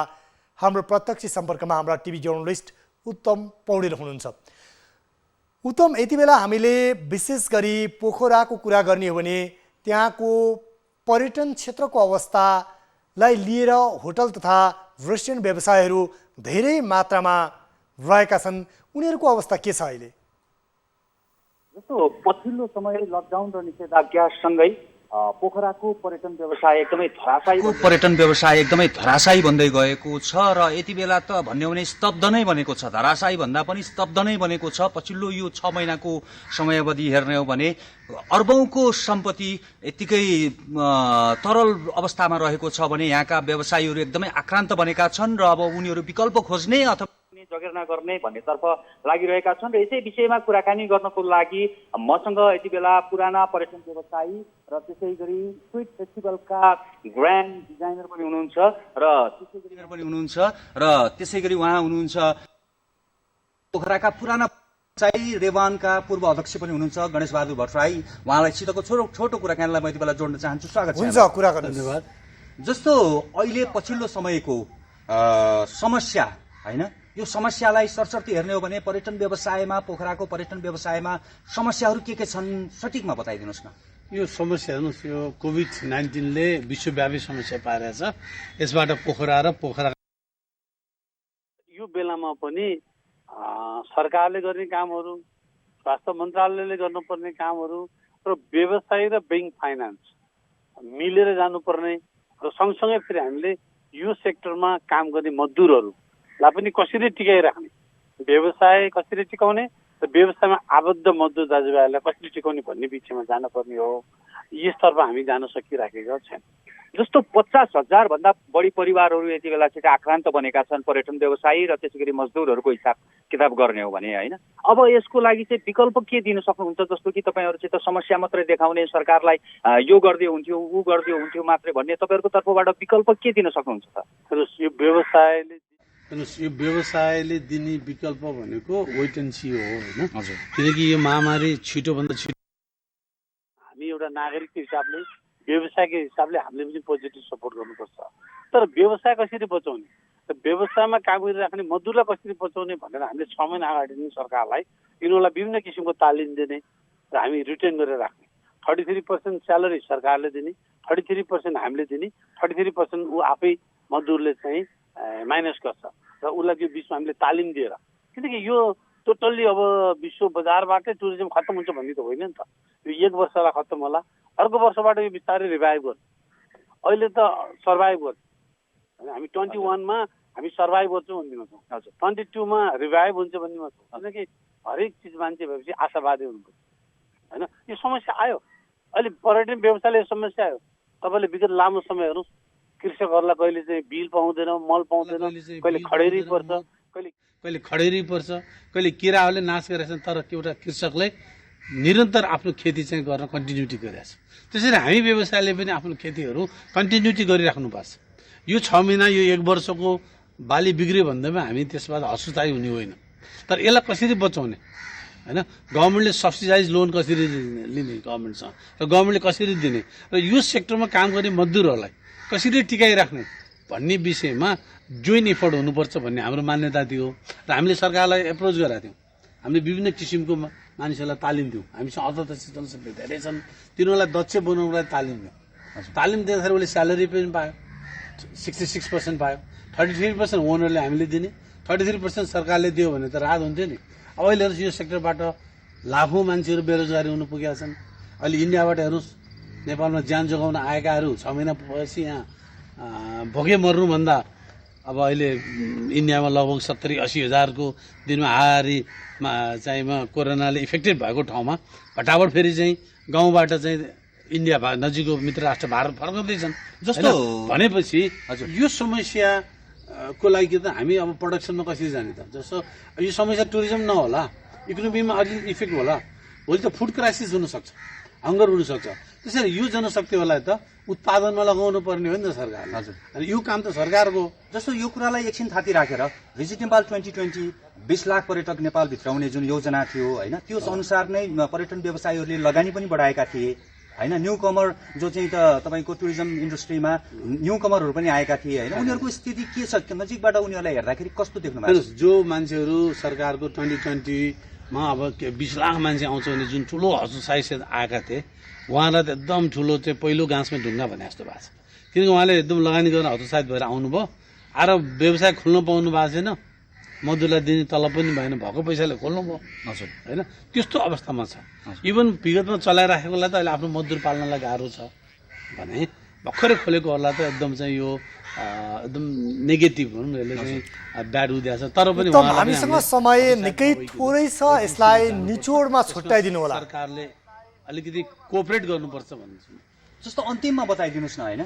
हाम्रो प्रत्यक्ष सम्पर्कमा हाम्रा टिभी जर्नलिस्ट उत्तम पौडेल हुनुहुन्छ। उत्तम, यति बेला हामीले विशेष गरी पोखराको कुरा गर्ने हो भने त्यहाँको पर्यटन क्षेत्रको अवस्थालाई लिएर होटल तथा रेस्टुरेन्ट व्यवसायीहरू धेरै मात्रामा रहेका छन्। उनीहरूको अवस्था के छ अहिले? जस्तो पछिल्लो समय लकडाउन र निषेधाज्ञासँगै पोखराको पर्यटन व्यवसाय एकदमै धराशायी बन्दै गएको छ र यति बेला त भन्यो भने स्तब्ध नै बनेको छ। धराशायी भन्दा पनि स्तब्ध नै बनेको छ। पछिल्लो यो 6 महिनाको समयावधि हेर्ने हो भने अर्बौंको सम्पत्ति यतिकै तरल अवस्थामा रहेको छ भने यहाँका व्यवसायीहरू एकदमै आक्रान्त बनेका छन् र अब उनीहरू विकल्प खोज्ने अथवा जगेर्ना गर्ने भन्नेतर्फ लागिरहेका छन्। र यसै विषयमा कुराकानी गर्नको लागि मसँग यति बेला पुराना पर्यटन व्यवसायी र त्यसै गरी स्विट फेस्टिभलका ग्रान्ड डिजाइनर पनि हुनुहुन्छ र त्यसै गरी उहाँ हुनुहुन्छ पोखराका पुराना व्यवसायी रेवानका पूर्व अध्यक्ष पनि हुनुहुन्छ गणेश बहादुर भट्टराई। उहाँलाई सितको छोटो कुराकानीलाई म यति बेला जोड्न चाहन्छु। स्वागत छ। हुन्छ, कुरा गर्नु। धन्यवाद। जस्तो अहिले पछिल्लो समयको समस्या हैन, यो समस्यालाई सरसर्ती हेर्ने हो भने पर्यटन व्यवसायमा, पोखराको पर्यटन व्यवसायमा समस्याहरू के छन् सटिकमा बताइदिनुहोस् न। यो समस्या हेर्नुहोस्, यो कोभिड-19ले विश्वव्यापी समस्या पारेछ। यसबाट पोखरा यो बेलामा पनि सरकारले गर्ने कामहरू, स्वास्थ्य मन्त्रालयले गर्नुपर्ने कामहरू र व्यवसाय र ब्याङ्क फाइनान्स मिलेर जानुपर्ने र सँगसँगै फेरि हामीले यो सेक्टरमा काम गर्ने मजदुरहरूलाई पनि कसरी टिकाइराख्ने, व्यवसाय कसरी टिकाउने र व्यवसायमा आबद्ध मजदुर दाजुभाइहरूलाई कसरी टिकाउने भन्ने विषयमा जानुपर्ने हो। यसतर्फ हामी जान सकिराखेका छैन। जस्तो 50,000 भन्दा बढी परिवारहरू यति बेला चाहिँ आक्रान्त बनेका छन् पर्यटन व्यवसायी र त्यसै गरी मजदुरहरूको हिसाब किताब गर्ने हो भने होइन। अब यसको लागि चाहिँ विकल्प के दिन सक्नुहुन्छ? जस्तो कि तपाईँहरू चाहिँ त समस्या मात्रै देखाउने, सरकारलाई यो गर्दै हुन्थ्यो ऊ गर्दै हुन्थ्यो मात्रै भन्ने, तपाईँहरूको तर्फबाट विकल्प के दिन सक्नुहुन्छ त? यो व्यवसायले दिने विकल्प भनेको वेट एन्ड सी हो होइन। हजुर, किनकि यो महामारी छिटोभन्दा छिटो हामी एउटा नागरिकको हिसाबले, व्यवसायको हिसाबले हामीले पनि पोजिटिभ सपोर्ट गर्नुपर्छ। तर व्यवसाय कसरी बचाउने र व्यवसायमा काम गरिराख्ने मजदुरलाई कसरी बचाउने भनेर हामीले 6 महिना अगाडि नै सरकारलाई यिनीहरूलाई विभिन्न किसिमको तालिम दिने र हामी रिटेन गरेर राख्ने। 33% स्यालेरी सरकारले दिने, 33% हामीले दिने, 33% ऊ आफै मजदुरले चाहिँ माइनस गर्छ र उसलाई त्यो बिचमा हामीले तालिम दिएर, किनकि यो टोटल्ली अब विश्व बजारबाटै टुरिज्म खत्तम हुन्छ भन्ने त होइन नि त। यो 1 वर्षलाई खत्तम होला, अर्को वर्षबाट यो बिस्तारै रिभाइभ गर्छ। अहिले त सर्भाइभ गर्छ, हामी 21मा हामी सर्भाइभ गर्छौँ भन्दिनँ छौँ। हजुर, 22मा रिभाइभ हुन्छ भन्नेमा छौँ। किनकि हरेक चिज मान्छे भएपछि आशावादी हुनुपर्छ होइन। यो समस्या आयो, अहिले पर्यटन व्यवसायले यो समस्या आयो। तपाईँले विगत लामो समय हेर्नुहोस्, कृषकहरूलाई कहिले चाहिँ बिल पाउँदैन, मल पाउँदैन, कहिले खडेरी पर्छ, कहिले खडेरी पर्छ, कहिले किराहरूले नाश गरेका छन्। तर एउटा कृषकले निरन्तर आफ्नो खेती चाहिँ गर्न कन्टिन्युटी गरिरहेछ। त्यसैले हामी व्यवसायले पनि आफ्नो खेतीहरू कन्टिन्युटी गरिराख्नुपर्छ। यो 6 महिना यो 1 वर्षको बाली बिग्रियो भन्दैमा हामी त्यसबाट हतोत्साही हुने होइन। तर यसलाई कसरी बचाउने होइन? गभर्मेन्टले सब्सिडाइज लोन कसरी लिने गभर्मेन्टसँग, र गभर्मेन्टले कसरी दिने, र यो सेक्टरमा काम गर्ने मजदुरहरूलाई कसरी टिकाइराख्ने भन्ने विषयमा जोइन्ट एफर्ट हुनुपर्छ भन्ने हाम्रो मान्यता थियो। र हामीले सरकारलाई एप्रोच गरेका थियौँ। हामीले विभिन्न किसिमको मानिसहरूलाई तालिम दिउँ। हामीसँग अर्थतन्त्र धेरै छन्, तिनीहरूलाई दक्ष बनाउनलाई तालिम दिउँ। तालिम दिँदाखेरि उसले स्यालेरी पनि पायो, 66% पायो, 33% ओनरले हामीले दिने, 33% सरकारले दियो भने त राहत हुन्थ्यो नि। अब अहिले हेर्नुहोस्, यो सेक्टरबाट लाखौँ मान्छेहरू बेरोजगारी हुन पुगेका छन्। अहिले इन्डियाबाट हेर्नुहोस्, नेपालमा ज्यान जोगाउन आएकाहरू 6 महिना पछि यहाँ भोगे मर्नुभन्दा अब अहिले इन्डियामा लगभग 70-80 हजारको दिनमा हाराहारीमा चाहिँ कोरोनाले इफेक्टेड भएको ठाउँमा भटाभट फेरि चाहिँ गाउँबाट चाहिँ इन्डिया नजिकको मित्र राष्ट्र भारत फर्काउँदैछन्। जस्तो भनेपछि यो समस्याको लागि त हामी अब प्रोडक्सनमा कसरी जाने त? जस्तो यो समस्या टुरिज्म नहोला, इकोनोमीमा अलिक इफेक्ट होला, भोलि त फुड क्राइसिस हुनसक्छ, हङ्गर हुनसक्छ। त्यसैले यो जनशक्तिहरूलाई त उत्पादनमा लगाउनु पर्ने हो नि त सरकारले। हजुर, अनि यो काम त सरकारको। जस्तो यो कुरालाई एकछिन थाती राखेर भिजिट नेपाल 2020 20 लाख पर्यटक नेपालभित्र आउने जुन योजना थियो होइन, त्यो अनुसार नै पर्यटन व्यवसायीहरूले लगानी पनि बढाएका थिए होइन। न्यू कमर जो चाहिँ त तपाईँको टुरिज्म इन्डस्ट्रीमा न्यू कमरहरू पनि आएका थिए होइन, उनीहरूको स्थिति के छ? नजिकबाट उनीहरूलाई हेर्दाखेरि कस्तो देख्नु भएको छ? जो मान्छेहरू सरकारको 2020मा अब 20 लाख मान्छे आउँछ भने जुन ठुलो हतोत्साहीसित आएका थिए, उहाँलाई त एकदम ठुलो चाहिँ पहिलो गाँसमा ढुङ्गा भने जस्तो भएको छ। किनकि उहाँले एकदम लगानी गर्न हतोत्साहित भएर आउनुभयो, आएर व्यवसाय खोल्न पाउनु भएको छैन, मजदुरलाई दिने तलब पनि भएन, भएको पैसाले खोल्नुभयो। हजुर, होइन, त्यस्तो अवस्थामा छ। इभन विगतमा चलाइराखेकोलाई त अहिले आफ्नो मजदुर पाल्नलाई गाह्रो छ भने भर्खरै खोलेकोहरूलाई त एकदम चाहिँ यो एकदम नेगेटिभ भनौँ न, यसले चाहिँ ब्याड उद्या छ। तर पनि हामीसँग समय निकै थोरै छ, यसलाई निचोडमा छुट्याइदिनु होला। सरकारले अलिकति कोअपरेट गर्नुपर्छ भन्छु। जस्तो अन्तिममा बताइदिनुहोस् न होइन,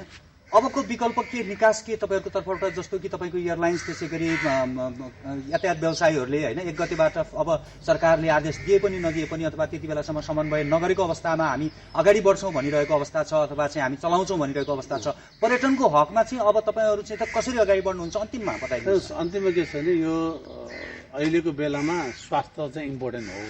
अबको विकल्प के, निकास के तपाईँहरूको तर्फबाट? जस्तो कि तपाईँको एयरलाइन्स, त्यसै गरी यातायात व्यवसायीहरूले होइन 1 गतेबाट अब सरकारले आदेश दिए पनि नदिए पनि अथवा त्यति बेलासम्म समन्वय नगरेको अवस्थामा हामी अगाडि बढ्छौँ भनिरहेको अवस्था छ, अथवा चाहिँ हामी चलाउँछौँ भनिरहेको अवस्था छ। पर्यटनको हकमा चाहिँ अब तपाईँहरू चाहिँ त कसरी अगाडि बढ्नुहुन्छ अन्तिममा बताइदिनुहोस्। अन्तिममा के छ भने यो अहिलेको बेलामा स्वास्थ्य चाहिँ इम्पोर्टेन्ट हो।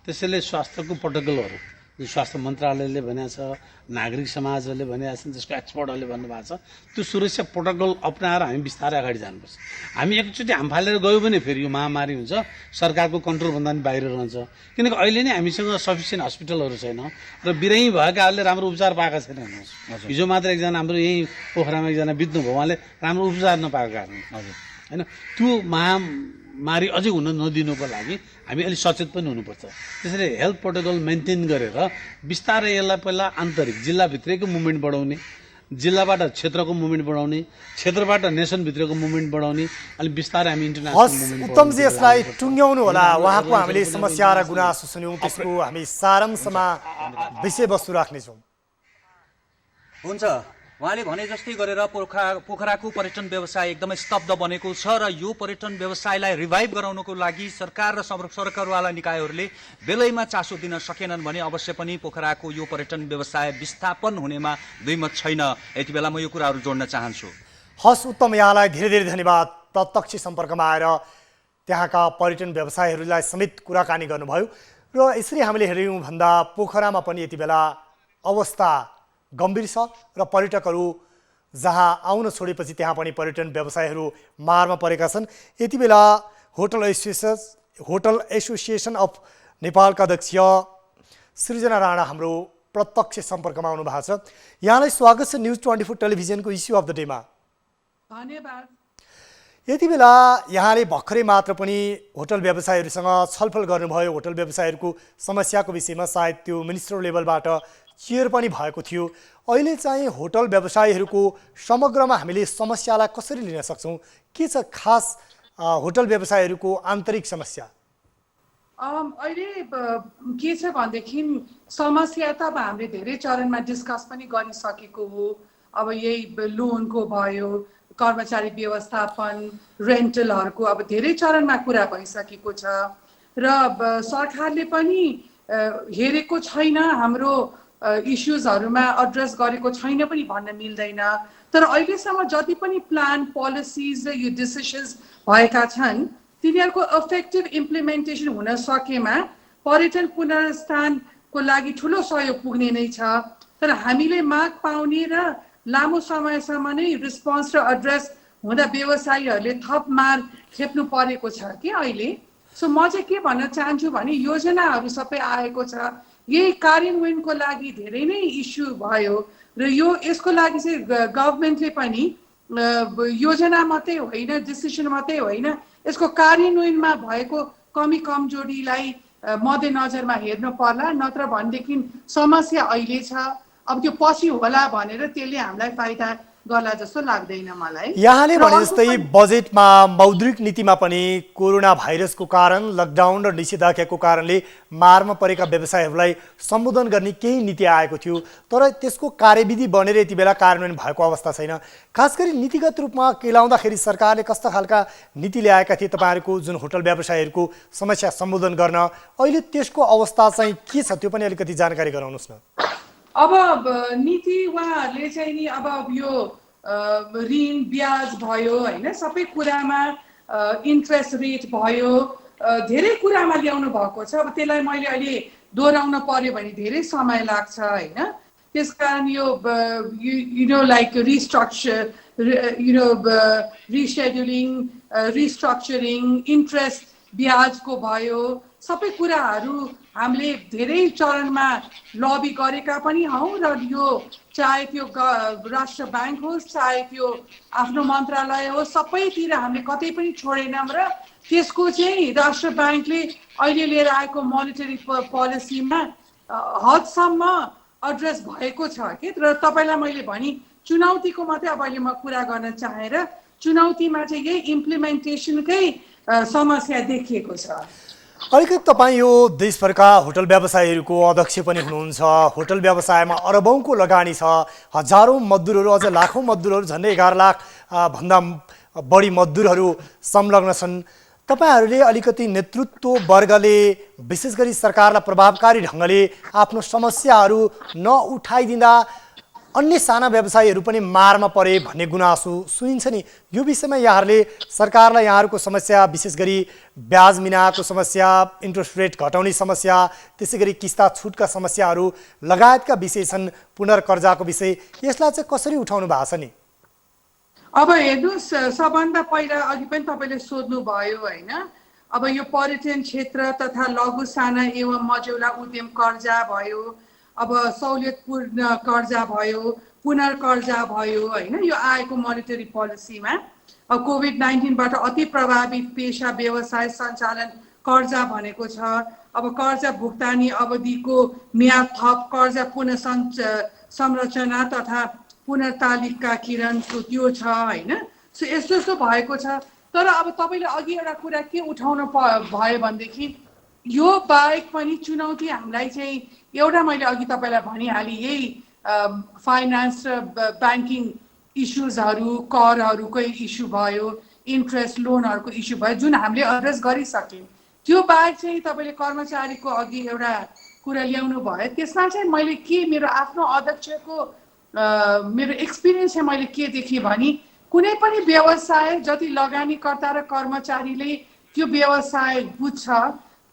त्यसैले स्वास्थ्यको प्रोटोकलहरू जुन स्वास्थ्य मन्त्रालयले भनेको छ, नागरिक समाजहरूले भनेका छन्, जसको एक्सपर्टहरूले भन्नुभएको छ, त्यो सुरक्षा प्रोटोकल अपनाएर हामी बिस्तारै अगाडि जानुपर्छ। हामी एकचोटि हाम फालेर गयो भने फेरि यो महामारी हुन्छ, सरकारको कन्ट्रोलभन्दा पनि बाहिर रहन्छ। किनकि अहिले नै हामीसँग सफिसियन्ट हस्पिटलहरू छैन र बिरामी भएकाहरूले राम्रो उपचार पाएका छैनन्। हिजो मात्र एकजना हाम्रो यहीँ पोखरामा एकजना बित्नु भयो, उहाँले राम्रो उपचार नपाएको कारण होइन। त्यो महामारी अझै हुन नदिनुको लागि हामी अलिक सचेत पनि हुनुपर्छ। त्यसैले हेल्थ प्रोटोकल मेन्टेन गरेर बिस्तारै यसलाई पहिला आन्तरिक जिल्लाभित्रैको मुभमेन्ट बढाउने, जिल्लाबाट क्षेत्रको मुभमेन्ट बढाउने, क्षेत्रबाट नेसनभित्रको मुभमेन्ट बढाउने, अनि बिस्तारै हामी इन्टरनेसनल मुभमेन्ट। उत्तमजी, यसलाई टुङ्ग्याउनु होला। उहाँको हामीले समस्या र गुनासो सुन्यौँ, त्यसको हामी सारांशमा विषयवस्तु राख्नेछौँ। हुन्छ, उहाँले भने जस्तै गरेर पोखराको पर्यटन व्यवसाय एकदमै स्तब्ध बनेको छ र यो पर्यटन व्यवसायलाई रिभाइभ गराउनको लागि सरकार र सरकारवाला निकायहरूले बेलैमा चासो दिन सकेनन् भने अवश्य पनि पोखराको यो पर्यटन व्यवसाय विस्थापन हुनेमा दुईमत छैन। यति बेला म यो कुराहरू जोड्न चाहन्छु। हस् उत्तम, यहाँलाई धेरै धेरै धन्यवाद। प्रत्यक्ष सम्पर्कमा आएर त्यहाँका पर्यटन व्यवसायीहरूलाई समेत कुराकानी गर्नुभयो र यसरी हामीले हेऱ्यौँ भन्दा पोखरामा पनि यति बेला अवस्था गम्भीर छ र पर्यटकहरू जहाँ आउन छोडेपछि त्यहाँ पनि पर्यटन व्यवसायीहरू मारमा परेका छन्। यति बेला होटल एसोसिएसन अफ नेपालका अध्यक्ष सृजना राणा हाम्रो प्रत्यक्ष सम्पर्कमा आउनु भएको छ। यहाँलाई स्वागत छ न्युज 24 टेलिभिजनको इस्यु अफ द डेमा। धन्यवाद। यति बेला यहाँले भर्खरै मात्र पनि होटल व्यवसायीहरूसँग छलफल गर्नुभयो। होटल व्यवसायीहरूको समस्याको विषयमा सायद त्यो मिनिस्टर लेभलबाट चेयर पनि भएको थियो। अहिले चाहिँ होटल व्यवसायीहरूको समग्रमा हामीले समस्यालाई कसरी लिन सक्छौँ? के छ खास होटल व्यवसायीहरूको आन्तरिक समस्या? अहिले के छ भनेदेखि समस्या त अब हामीले धेरै चरणमा डिस्कस पनि गरिसकेको हो। अब यही लोनको भयो, कर्मचारी व्यवस्थापन, रेन्टलहरूको अब धेरै चरणमा कुरा भइसकेको छ र सरकारले पनि हेरेको छैन, हाम्रो इस्युजहरूमा एड्रेस गरेको छैन पनि भन्न मिल्दैन। तर अहिलेसम्म जति पनि प्लान, पोलिसिज र यो डिसिसन्स भएका छन् तिनीहरूको इफेक्टिभ इम्प्लिमेन्टेसन हुन सकेमा पर्यटन पुनर्स्थानको लागि ठुलो सहयोग पुग्ने नै छ। तर हामीले माग पाउने र लामो समयसम्म नै रिस्पोन्स र एड्रेस हुँदा व्यवसायीहरूले थप मार खेप्नु परेको छ कि अहिले। सो म चाहिँ के भन्न चाहन्छु भने योजनाहरू सबै आएको छ, यही कार्यान्वयनको लागि धेरै नै इस्यु भयो र यसको लागि चाहिँ गभर्मेन्टले पनि योजना मात्रै होइन, डिसिसन मात्रै होइन, यसको कार्यान्वयनमा भएको कमी कमजोरीलाई मध्यनजरमा हेर्नु पर्ला। नत्र भनेदेखि समस्या अहिले छ, अब त्यो पछि होला भनेर त्यसले हामीलाई फाइदा गर्ला जस्तो लाग्दैन मलाई। यहाँले भने जस्तै बजेटमा मौद्रिक नीतिमा पनि कोरोना भाइरसको कारण, लकडाउन र निषेधाज्ञाको कारणले मारमा परेका व्यवसायीहरूलाई सम्बोधन गर्ने केही नीति आएको थियो, तर त्यसको कार्यविधि बनेर यति बेला कार्यान्वयन भएको अवस्था छैन। खास गरी नीतिगत रूपमा केलाउँदाखेरि सरकारले कस्ता खालका नीति ल्याएका थिए तपाईँहरूको जुन होटल व्यवसायीहरूको समस्या सम्बोधन गर्न, अहिले त्यसको अवस्था चाहिँ के छ त्यो पनि अलिकति जानकारी गराउनुहोस् न। अब नीति उहाँहरूले चाहिँ नि अब यो ऋण ब्याज भयो होइन, सबै कुरामा इन्ट्रेस्ट रेट भयो, धेरै कुरामा ल्याउनु भएको छ। अब त्यसलाई मैले अहिले दोहोऱ्याउन पर्यो भने धेरै समय लाग्छ होइन। त्यसकारण यो लाइक रिसेड्युलिङ, रिस्ट्रक्चरिङ, इन्ट्रेस्ट ब्याजको भयो, सबै कुराहरू हामीले धेरै चरणमा लबी गरेका पनि हौँ र यो चाहे त्यो राष्ट्र ब्याङ्क होस्, चाहे त्यो आफ्नो मन्त्रालय होस्, सबैतिर हामीले कतै पनि छोडेनौँ र त्यसको चाहिँ राष्ट्र ब्याङ्कले अहिले लिएर आएको मोनिटरी पोलिसीमा हदसम्म एड्रेस भएको छ कि। र तपाईँलाई मैले भने चुनौतीको मात्रै अब अहिले म कुरा गर्न चाहेर चुनौतीमा चाहिँ यही इम्प्लिमेन्टेसनकै समस्या देखिएको छ। अलिकति तपाईँ यो देशभरका होटल व्यवसायीहरूको अध्यक्ष पनि हुनुहुन्छ। होटल व्यवसायमा अरबौँको लगानी छ, हजारौँ मजदुरहरू, अझ लाखौँ मजदुरहरू, झन्डै 11 लाख भन्दा बढी मजदुरहरू संलग्न छन्। तपाईँहरूले अलिकति नेतृत्व वर्गले विशेष गरी सरकारलाई प्रभावकारी ढङ्गले आफ्नो समस्याहरू नउठाइदिँदा अन्य साना व्यवसायीहरू पनि मारमा परे भन्ने गुनासो सुनिन्छ नि। यो विषयमा यहाँहरूले सरकारलाई यहाँहरूको समस्या, विशेष गरी ब्याज मिनाको समस्या, इन्ट्रेस्ट रेट घटाउने समस्या, त्यसै गरी किस्ता छुटका समस्याहरू लगायतका विषय छन्, पुनर्कर्जाको विषय, यसलाई चाहिँ कसरी उठाउनु भएको छ नि? अब हेर्नुहोस्, सबभन्दा पहिला अघि पनि तपाईँले सोध्नुभयो होइन, अब यो पर्यटन क्षेत्र तथा लघु साना एवं मझौला उद्यम कर्जा भयो, अब सहुलियतपूर्ण कर्जा भयो, पुनर्कर्जा भयो होइन, यो आएको मोनिटरी पोलिसीमा। अब कोभिड-19बाट अति प्रभावित पेशा व्यवसाय सञ्चालन कर्जा भनेको छ। अब कर्जा भुक्तानी अवधिको म्याद थप, कर्जा पुनः संरचना तथा पुनर्तालिका किरणको त्यो छ होइन। सो यस्तो यस्तो भएको छ। तर अब तपाईँले अघि एउटा कुरा के उठाउनु भयो भनेदेखि यो बाहेक पनि चुनौती हामीलाई चाहिँ एउटा मैले अघि तपाईँलाई भनिहालेँ, यही फाइनान्स र ब्याङ्किङ इस्युजहरू, करहरूकै इस्यु भयो, इन्ट्रेस्ट लोनहरूको इस्यु भयो, जुन हामीले एड्रेस गरिसक्यौँ। त्यो बाहेक चाहिँ तपाईँले कर्मचारीको अघि एउटा कुरा ल्याउनु भयो, त्यसमा चाहिँ मैले के मेरो आफ्नो अध्यक्षको मेरो एक्सपिरियन्स चाहिँ मैले के देखेँ भने कुनै पनि व्यवसाय जति लगानीकर्ता र कर्मचारीले त्यो व्यवसाय बुझ्छ,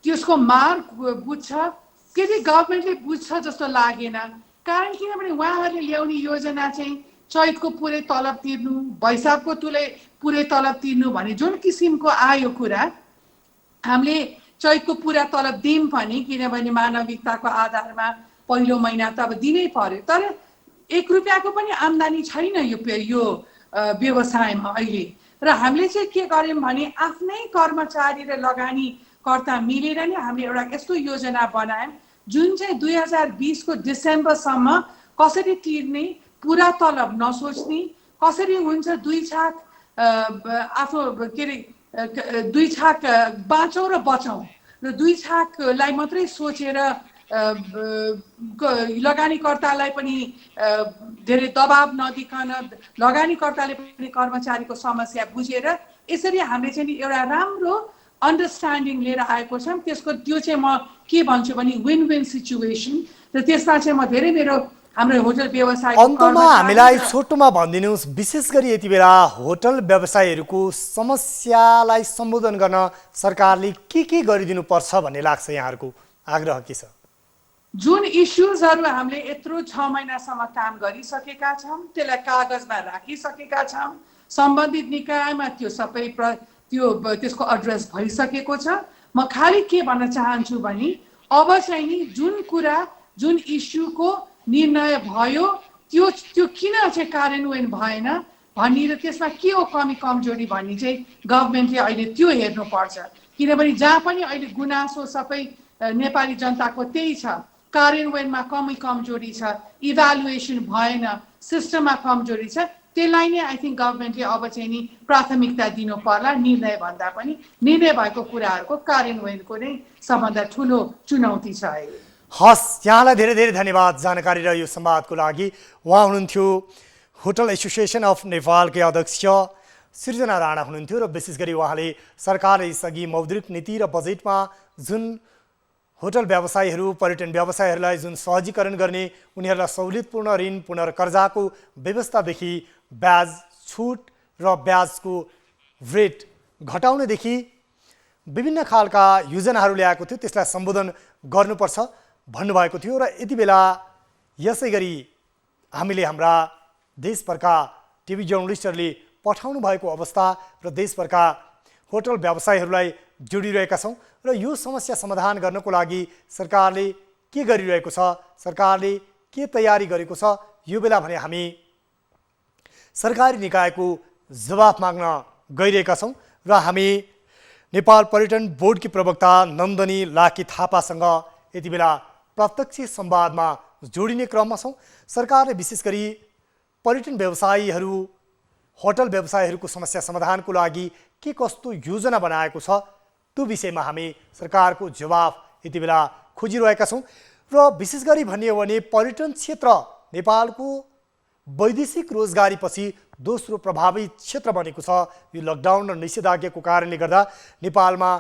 त्यसको मार्ग बुझ्छ, केही गभर्मेन्टले बुझ्छ जस्तो लागेन। कारण किनभने उहाँहरूले ल्याउने योजना चाहिँ चैतको पुरै तलब तिर्नु, वैशाखको पुरै तलब तिर्नु भने जुन किसिमको आयो कुरा, हामीले चैतको पुरा तलब दिउँ पनि, किनभने मानविकताको आधारमा पहिलो महिना त अब दिनै पर्यो। तर 1 रुपियाँको पनि आम्दानी छैन यो व्यवसायमा अहिले। र हामीले चाहिँ के गर्यौँ भने आफ्नै कर्मचारी र लगानीकर्ता मिलेर नै हामीले एउटा यस्तो योजना बनायौँ जुन चाहिँ 2020 को डिसेम्बरसम्म कसरी तिर्ने, पुरा तलब नसोच्ने, कसरी हुन्छ 2 छाक आफ्नो के अरे 2 छाक बाँचौँ र बचाउँ, र 2 छाकलाई मात्रै सोचेर लगानीकर्तालाई पनि धेरै दबाब नदिकन, लगानीकर्ताले पनि कर्मचारीको समस्या बुझेर यसरी हामीले चाहिँ एउटा राम्रो अन्डरस्ट्यान्डिङ लिएर आएको छौँ। त्यो चाहिँ म के भन्छु भने विन विन सिचुएसन। र त्यसमा चाहिँ म धेरै मेरो हाम्रो होटल व्यवसाय अन्तमा हामीलाई छोटोमा भनिदिनुहोस्, विशेष गरी यति बेला होटल व्यवसायीहरूको समस्यालाई सम्बोधन गर्न सरकारले के गरिदिनु पर्छ भन्ने लाग्छ? यहाँहरूको आग्रह के छ? जुन इस्युजहरू हामीले यत्रो 6 महिनासम्म काम गरिसकेका छौँ, त्यसलाई कागजमा राखिसकेका छौँ, सम्बन्धित निकायमा त्यो सबै त्यसको एड्रेस भइसकेको छ। म खालि के भन्न चाहन्छु भने अब चाहिँ नि जुन इस्युको निर्णय भयो त्यो किन चाहिँ कार्यान्वयन भएन भन्ने र त्यसमा के हो कमी कमजोरी भन्ने चाहिँ गभर्मेन्टले अहिले त्यो हेर्नुपर्छ। किनभने जहाँ पनि अहिले गुनासो सबै नेपाली जनताको त्यही छ, कार्यान्वयनमा कमी कमजोरी छ, इभ्यालुएसन भएन, सिस्टममा कमजोरी छ। त्यसलाई नै आई थिङ्क गभर्मेन्टले अब चाहिँ नि प्राथमिकता दिनु पर्ला। निर्णय भन्दा पनि निर्णय भएको कुराहरूको कार्यान्वयनको नै सबभन्दा ठुलो चुनौती छ अहिले। हस्, यहाँलाई धेरै धेरै धन्यवाद जानकारी र यो संवादको लागि। उहाँ हुनुहुन्थ्यो होटल एसोसिएसन अफ नेपालकै अध्यक्ष सृजना राणा हुनुहुन्थ्यो, र विशेष गरी उहाँले सरकारले यसअघि मौद्रिक नीति र बजेटमा जुन होटल व्यवसायीहरू, पर्यटन व्यवसायीहरूलाई जुन सहजीकरण गर्ने, उनीहरूलाई सहुलियतपूर्ण ऋण पुनर्कर्जाको व्यवस्थादेखि ब्याज छुट र ब्याजको रेट घटाउनेदेखि विभिन्न खालका योजनाहरू ल्याएको थियो, त्यसलाई सम्बोधन गर्नुपर्छ भन्नुभएको थियो। र यति बेला यसै गरी हामीले हाम्रा देशभरका टिभी जर्नलिस्टहरूले पठाउनु भएको अवस्था र देशभरका होटल व्यवसायीहरूलाई जोडिरहेका छौँ र यो समस्या समाधान गर्नको लागि सरकारले के गरिरहेको छ, सरकारले के तयारी गरेको छ, यो बेला भने हामी सरकारी निकायको जवाफ माग्न गइरहेका छौँ र हामी नेपाल पर्यटन बोर्डकी प्रवक्ता नन्दनी लाकी थापासँग यति बेला प्रत्यक्ष संवादमा जोडिने क्रममा छौँ। सरकारले विशेष गरी पर्यटन व्यवसायीहरू, होटल व्यवसायीहरूको समस्या समाधानको लागि के कस्तो योजना बनाएको छ, त्यो विषयमा हामी सरकारको जवाफ यति बेला खोजिरहेका छौँ। र विशेष गरी भन्ने हो भने पर्यटन क्षेत्र नेपालको वैदेशिक रोजगारीपछि दोस्रो प्रभावित क्षेत्र बनेको छ। यो लकडाउन र निषेधाज्ञाको कारणले गर्दा नेपालमा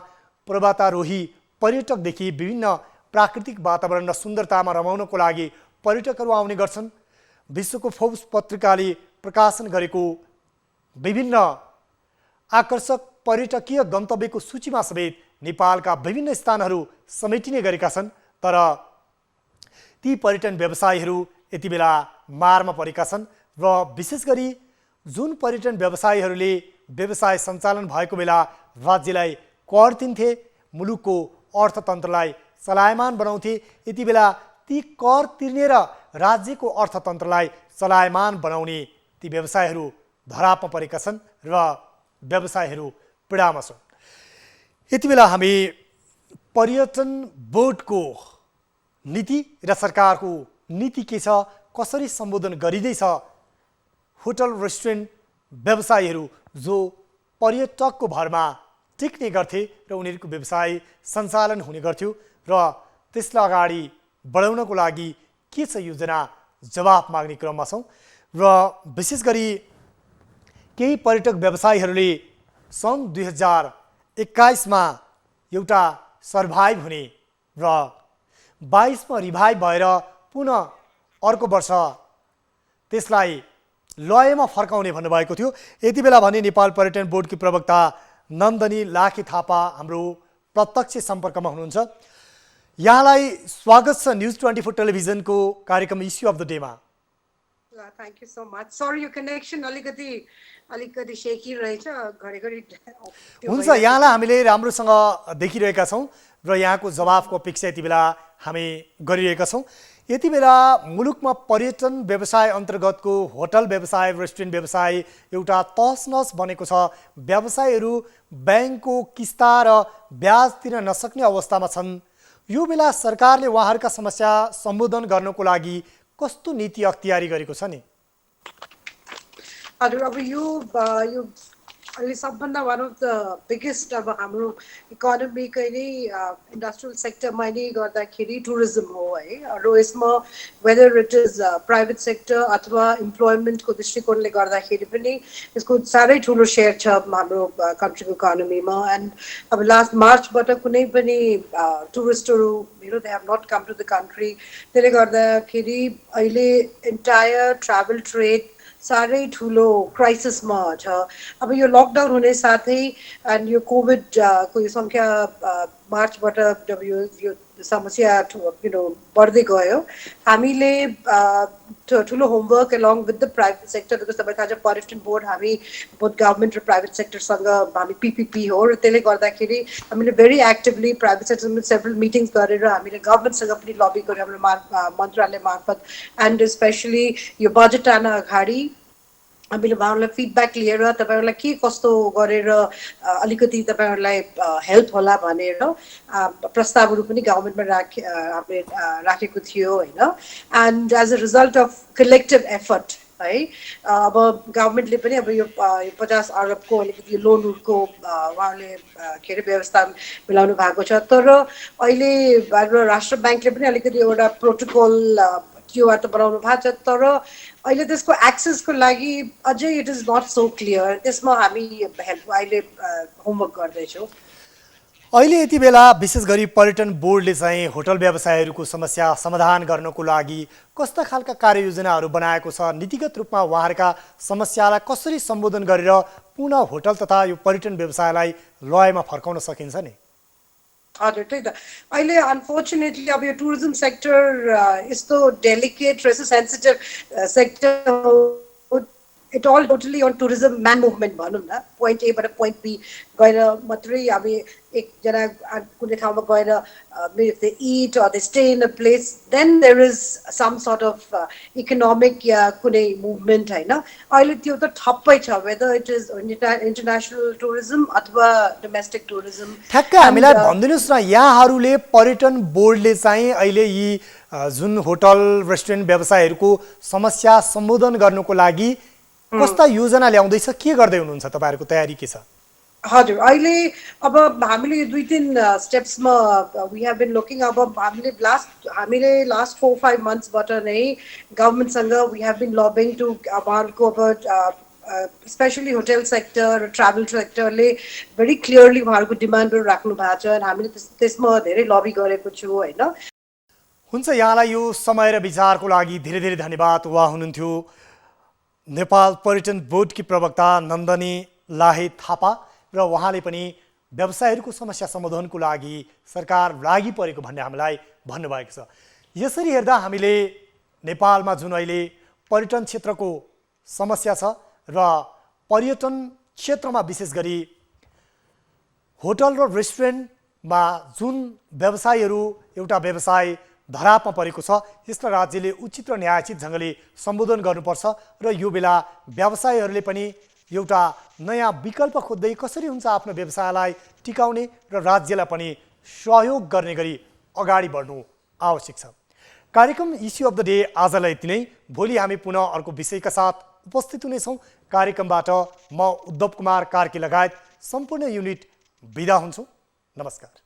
पर्वतारोही पर्यटकदेखि विभिन्न प्राकृतिक वातावरण र सुन्दरतामा रमाउनको लागि पर्यटकहरू आउने गर्छन्। विश्वको फोर्ब्स पत्रिकाले प्रकाशन गरेको विभिन्न आकर्षक पर्यटकीय गन्तव्यको सूचीमा समेत नेपालका विभिन्न स्थानहरू समेटिने गरेका छन्। तर ती पर्यटन व्यवसायीहरू यति बेला मारमा परेका छन् र विशेष गरी जुन पर्यटन व्यवसायीहरूले व्यवसाय सञ्चालन भएको बेला राज्यलाई कर तिर्थे, मुलुकको अर्थतन्त्रलाई चलायमान बनाउँथे, यति बेला ती कर तिर्ने र राज्यको अर्थतन्त्रलाई चलायमान बनाउने ती व्यवसायहरू धरापमा परेका छन् र व्यवसायहरू पीडामा छन्। यति बेला हामी पर्यटन बोर्डको नीति र सरकारको नीति के छ, कसरी सम्बोधन गरिँदैछ होटल रेस्टुरेन्ट व्यवसायीहरू जो पर्यटकको भरमा टिक्ने गर्थे र उनीहरूको व्यवसाय सञ्चालन हुने गर्थ्यो र त्यसलाई अगाडि बढाउनको लागि के छ योजना, जवाफ माग्ने क्रममा छौँ। र विशेष गरी केही पर्यटक व्यवसायीहरूले सन् 2021मा एउटा सर्भाइभ हुने र 22मा रिभाइभ भएर पुनः अर्को वर्ष त्यसलाई लयमा फर्काउने भन्नुभएको थियो। यति बेला भने नेपाल पर्यटन बोर्डकी प्रवक्ता नन्दनी लाखे थापा हाम्रो प्रत्यक्ष सम्पर्कमा हुनुहुन्छ। यहाँलाई स्वागत छ न्युज 24 टेलिभिजनको कार्यक्रम इस्यु अफ द डेमा। Thank you so much. Sorry यो कनेक्सन अलिकति सेकी रहेछ, घरिघरि हुन्छ। यहाँलाई हामीले राम्रोसँग देखिरहेका छौँ र यहाँको जवाफको अपेक्षा यति बेला हामी गरिरहेका छौँ। यति बेला मुलुकमा पर्यटन व्यवसाय अन्तर्गतको होटल व्यवसाय, रेस्टुरेन्ट व्यवसाय एउटा तसनस बनेको छ। व्यवसायीहरू ब्याङ्कको किस्ता र ब्याज तिर्न नसक्ने अवस्थामा छन्। यो बेला सरकारले उहाँहरूका समस्या सम्बोधन गर्नको लागि कस्तो नीति अख्तियारी गरेको छ नि? हजुर, अब यो अहिले सबभन्दा वान अफ द बिगेस्ट अब हाम्रो इकोनोमीकै नै इन्डस्ट्रियल सेक्टरमा नै गर्दाखेरि टुरिज्म हो है। र यसमा weather it is private sector अथवा इम्प्लोइमेन्टको दृष्टिकोणले गर्दाखेरि पनि यसको साह्रै ठुलो सेयर छ हाम्रो कन्ट्रीको इकोनोमीमा। एन्ड अब लास्ट मार्चबाट कुनै पनि टुरिस्टहरू they have not come to the country. त्यसले गर्दाखेरि अहिले इन्टायर ट्राभल ट्रेड साह्रै ठुलो क्राइसिसमा छ। अब यो लकडाउन हुने साथै एन्ड यो कोभिडको यो सङ्ख्या मार्चबाट जब यो समस्या बढ्दै गयो, हामीले ठुलो homework along with the private sector, because तपाईँलाई थाहा छ पर्यटन बोर्ड हामी बोथ गभर्मेन्ट र प्राइभेट सेक्टरसँग हामी पिपिपी हो र त्यसले गर्दाखेरि हामीले भेरी एक्टिभली प्राइभेट सेक्टरमा सेभरल मिटिङ्स गरेर हामीले गभर्मेन्टसँग पनि लबी गर्यो हाम्रो मन्त्रालय मार्फत। एन्ड स्पेसली यो बजेट आन अगाडि हामीले उहाँहरूलाई फिडब्याक लिएर तपाईँहरूलाई के कस्तो गरेर अलिकति तपाईँहरूलाई हेल्प होला भनेर प्रस्तावहरू पनि गभर्मेन्टमा हामीले राखेको थियो होइन। And as a result of collective effort है, अब गभर्मेन्टले पनि अब यो 50 अरबको अलिकति लोनहरूको उहाँहरूले के अरे व्यवस्था मिलाउनु भएको छ। तर अहिले हाम्रो राष्ट्र ब्याङ्कले पनि अलिकति एउटा प्रोटोकल क्युआर त बनाउनु भएको छ, तर अहिले त्यसको एक्सेसको लागि अझै it is not so clear. त्यसमा हामी अहिले होमवर्क गर्दैछौँ। अहिले यति बेला विशेष गरी पर्यटन बोर्डले चाहिँ होटल व्यवसायीहरूको समस्या समाधान गर्नको लागि कस्ता खालका कार्ययोजनाहरू बनाएको छ? नीतिगत रूपमा उहाँहरूका समस्यालाई कसरी सम्बोधन गरेर पुनः होटल तथा यो पर्यटन व्यवसायलाई लयमा फर्काउन सकिन्छ नि? हजुर, त्यही त। अहिले अनफोर्चुनेटली अब यो टुरिज्म सेक्टर यस्तो डेलिकेट र यस्तो sensitive sector, it all totally on tourism man movement भनौँ न। पोइन्ट एबाट पोइन्ट बी गएर मात्रै अब एकजना कुनै ठाउँमा गएर if they it are they stay in a place then there is some sort of economic या कुनै मुभमेन्ट होइन। अहिले त्यो त ठप्पै छ, whether it is international tourism अथवा डोमेस्टिक टुरिज्म। ठ्याक्कै हामीलाई भनिदिनुहोस् न, यहाँहरूले पर्यटन बोर्डले चाहिँ अहिले यी जुन होटल रेस्टुरेन्ट व्यवसायीहरूको समस्या सम्बोधन गर्नुको लागि कस्ता योजना ल्याउँदैछ, के गर्दै हुनुहुन्छ, तपाईँहरूको तयारी के छ? हजुर, अहिले अब हामीले यो 2-3 स्टेप्समा वी हेभ बिन लुकिङ। अब हामीले लास्ट 4-5 मन्थ्सबाट नै गभर्मेन्टसँग we have been lobbying to उहाँहरूको अब स्पेसली होटल सेक्टर र ट्राभल सेक्टरले भेरी क्लियरली उहाँहरूको डिमान्डहरू राख्नु भएको छ। हामीले त्यसमा धेरै लबी गरेको छु होइन। हुन्छ, यहाँलाई यो समय र विचारको लागि धेरै धेरै धन्यवाद। उहाँ हुनुहुन्थ्यो नेपाल पर्यटन बोर्डकी प्रवक्ता नन्दनी लाहे थापा र उहाँले पनि व्यवसायीहरूको समस्या समाधानको लागि सरकार लागि परेको भन्ने हामीलाई भन्नुभएको छ। यसरी हेर्दा हामीले नेपालमा जुन अहिले पर्यटन क्षेत्रको समस्या छ र पर्यटन क्षेत्रमा विशेष गरी होटल र रेस्टुरेन्टमा जुन व्यवसायीहरू एउटा व्यवसाय धरापमा परेको छ, यसलाई राज्यले उचित र न्यायोचित ढङ्गले सम्बोधन गर्नुपर्छ र यो बेला व्यवसायीहरूले पनि एउटा नयाँ विकल्प खोज्दै कसरी हुन्छ आफ्नो व्यवसायलाई टिकाउने र राज्यलाई पनि सहयोग गर्ने गरी अगाडि बढ्नु आवश्यक छ। कार्यक्रम इस्यु अफ द डे आजलाई यति नै। भोलि हामी पुनः अर्को विषयका साथ उपस्थित हुनेछौँ। कार्यक्रमबाट म उद्धव कुमार कार्की लगायत सम्पूर्ण युनिट बिदा हुन्छौँ। नमस्कार।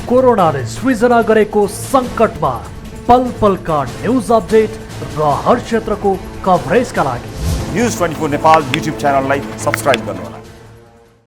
कोरोनाले सृजना गरेको सङ्कटमा पल पलका न्युज अपडेट र हर क्षेत्रको कभरेजका लागि न्युज 24 नेपाल युट्युब च्यानललाई सब्स्क्राइब गर्नुहोला।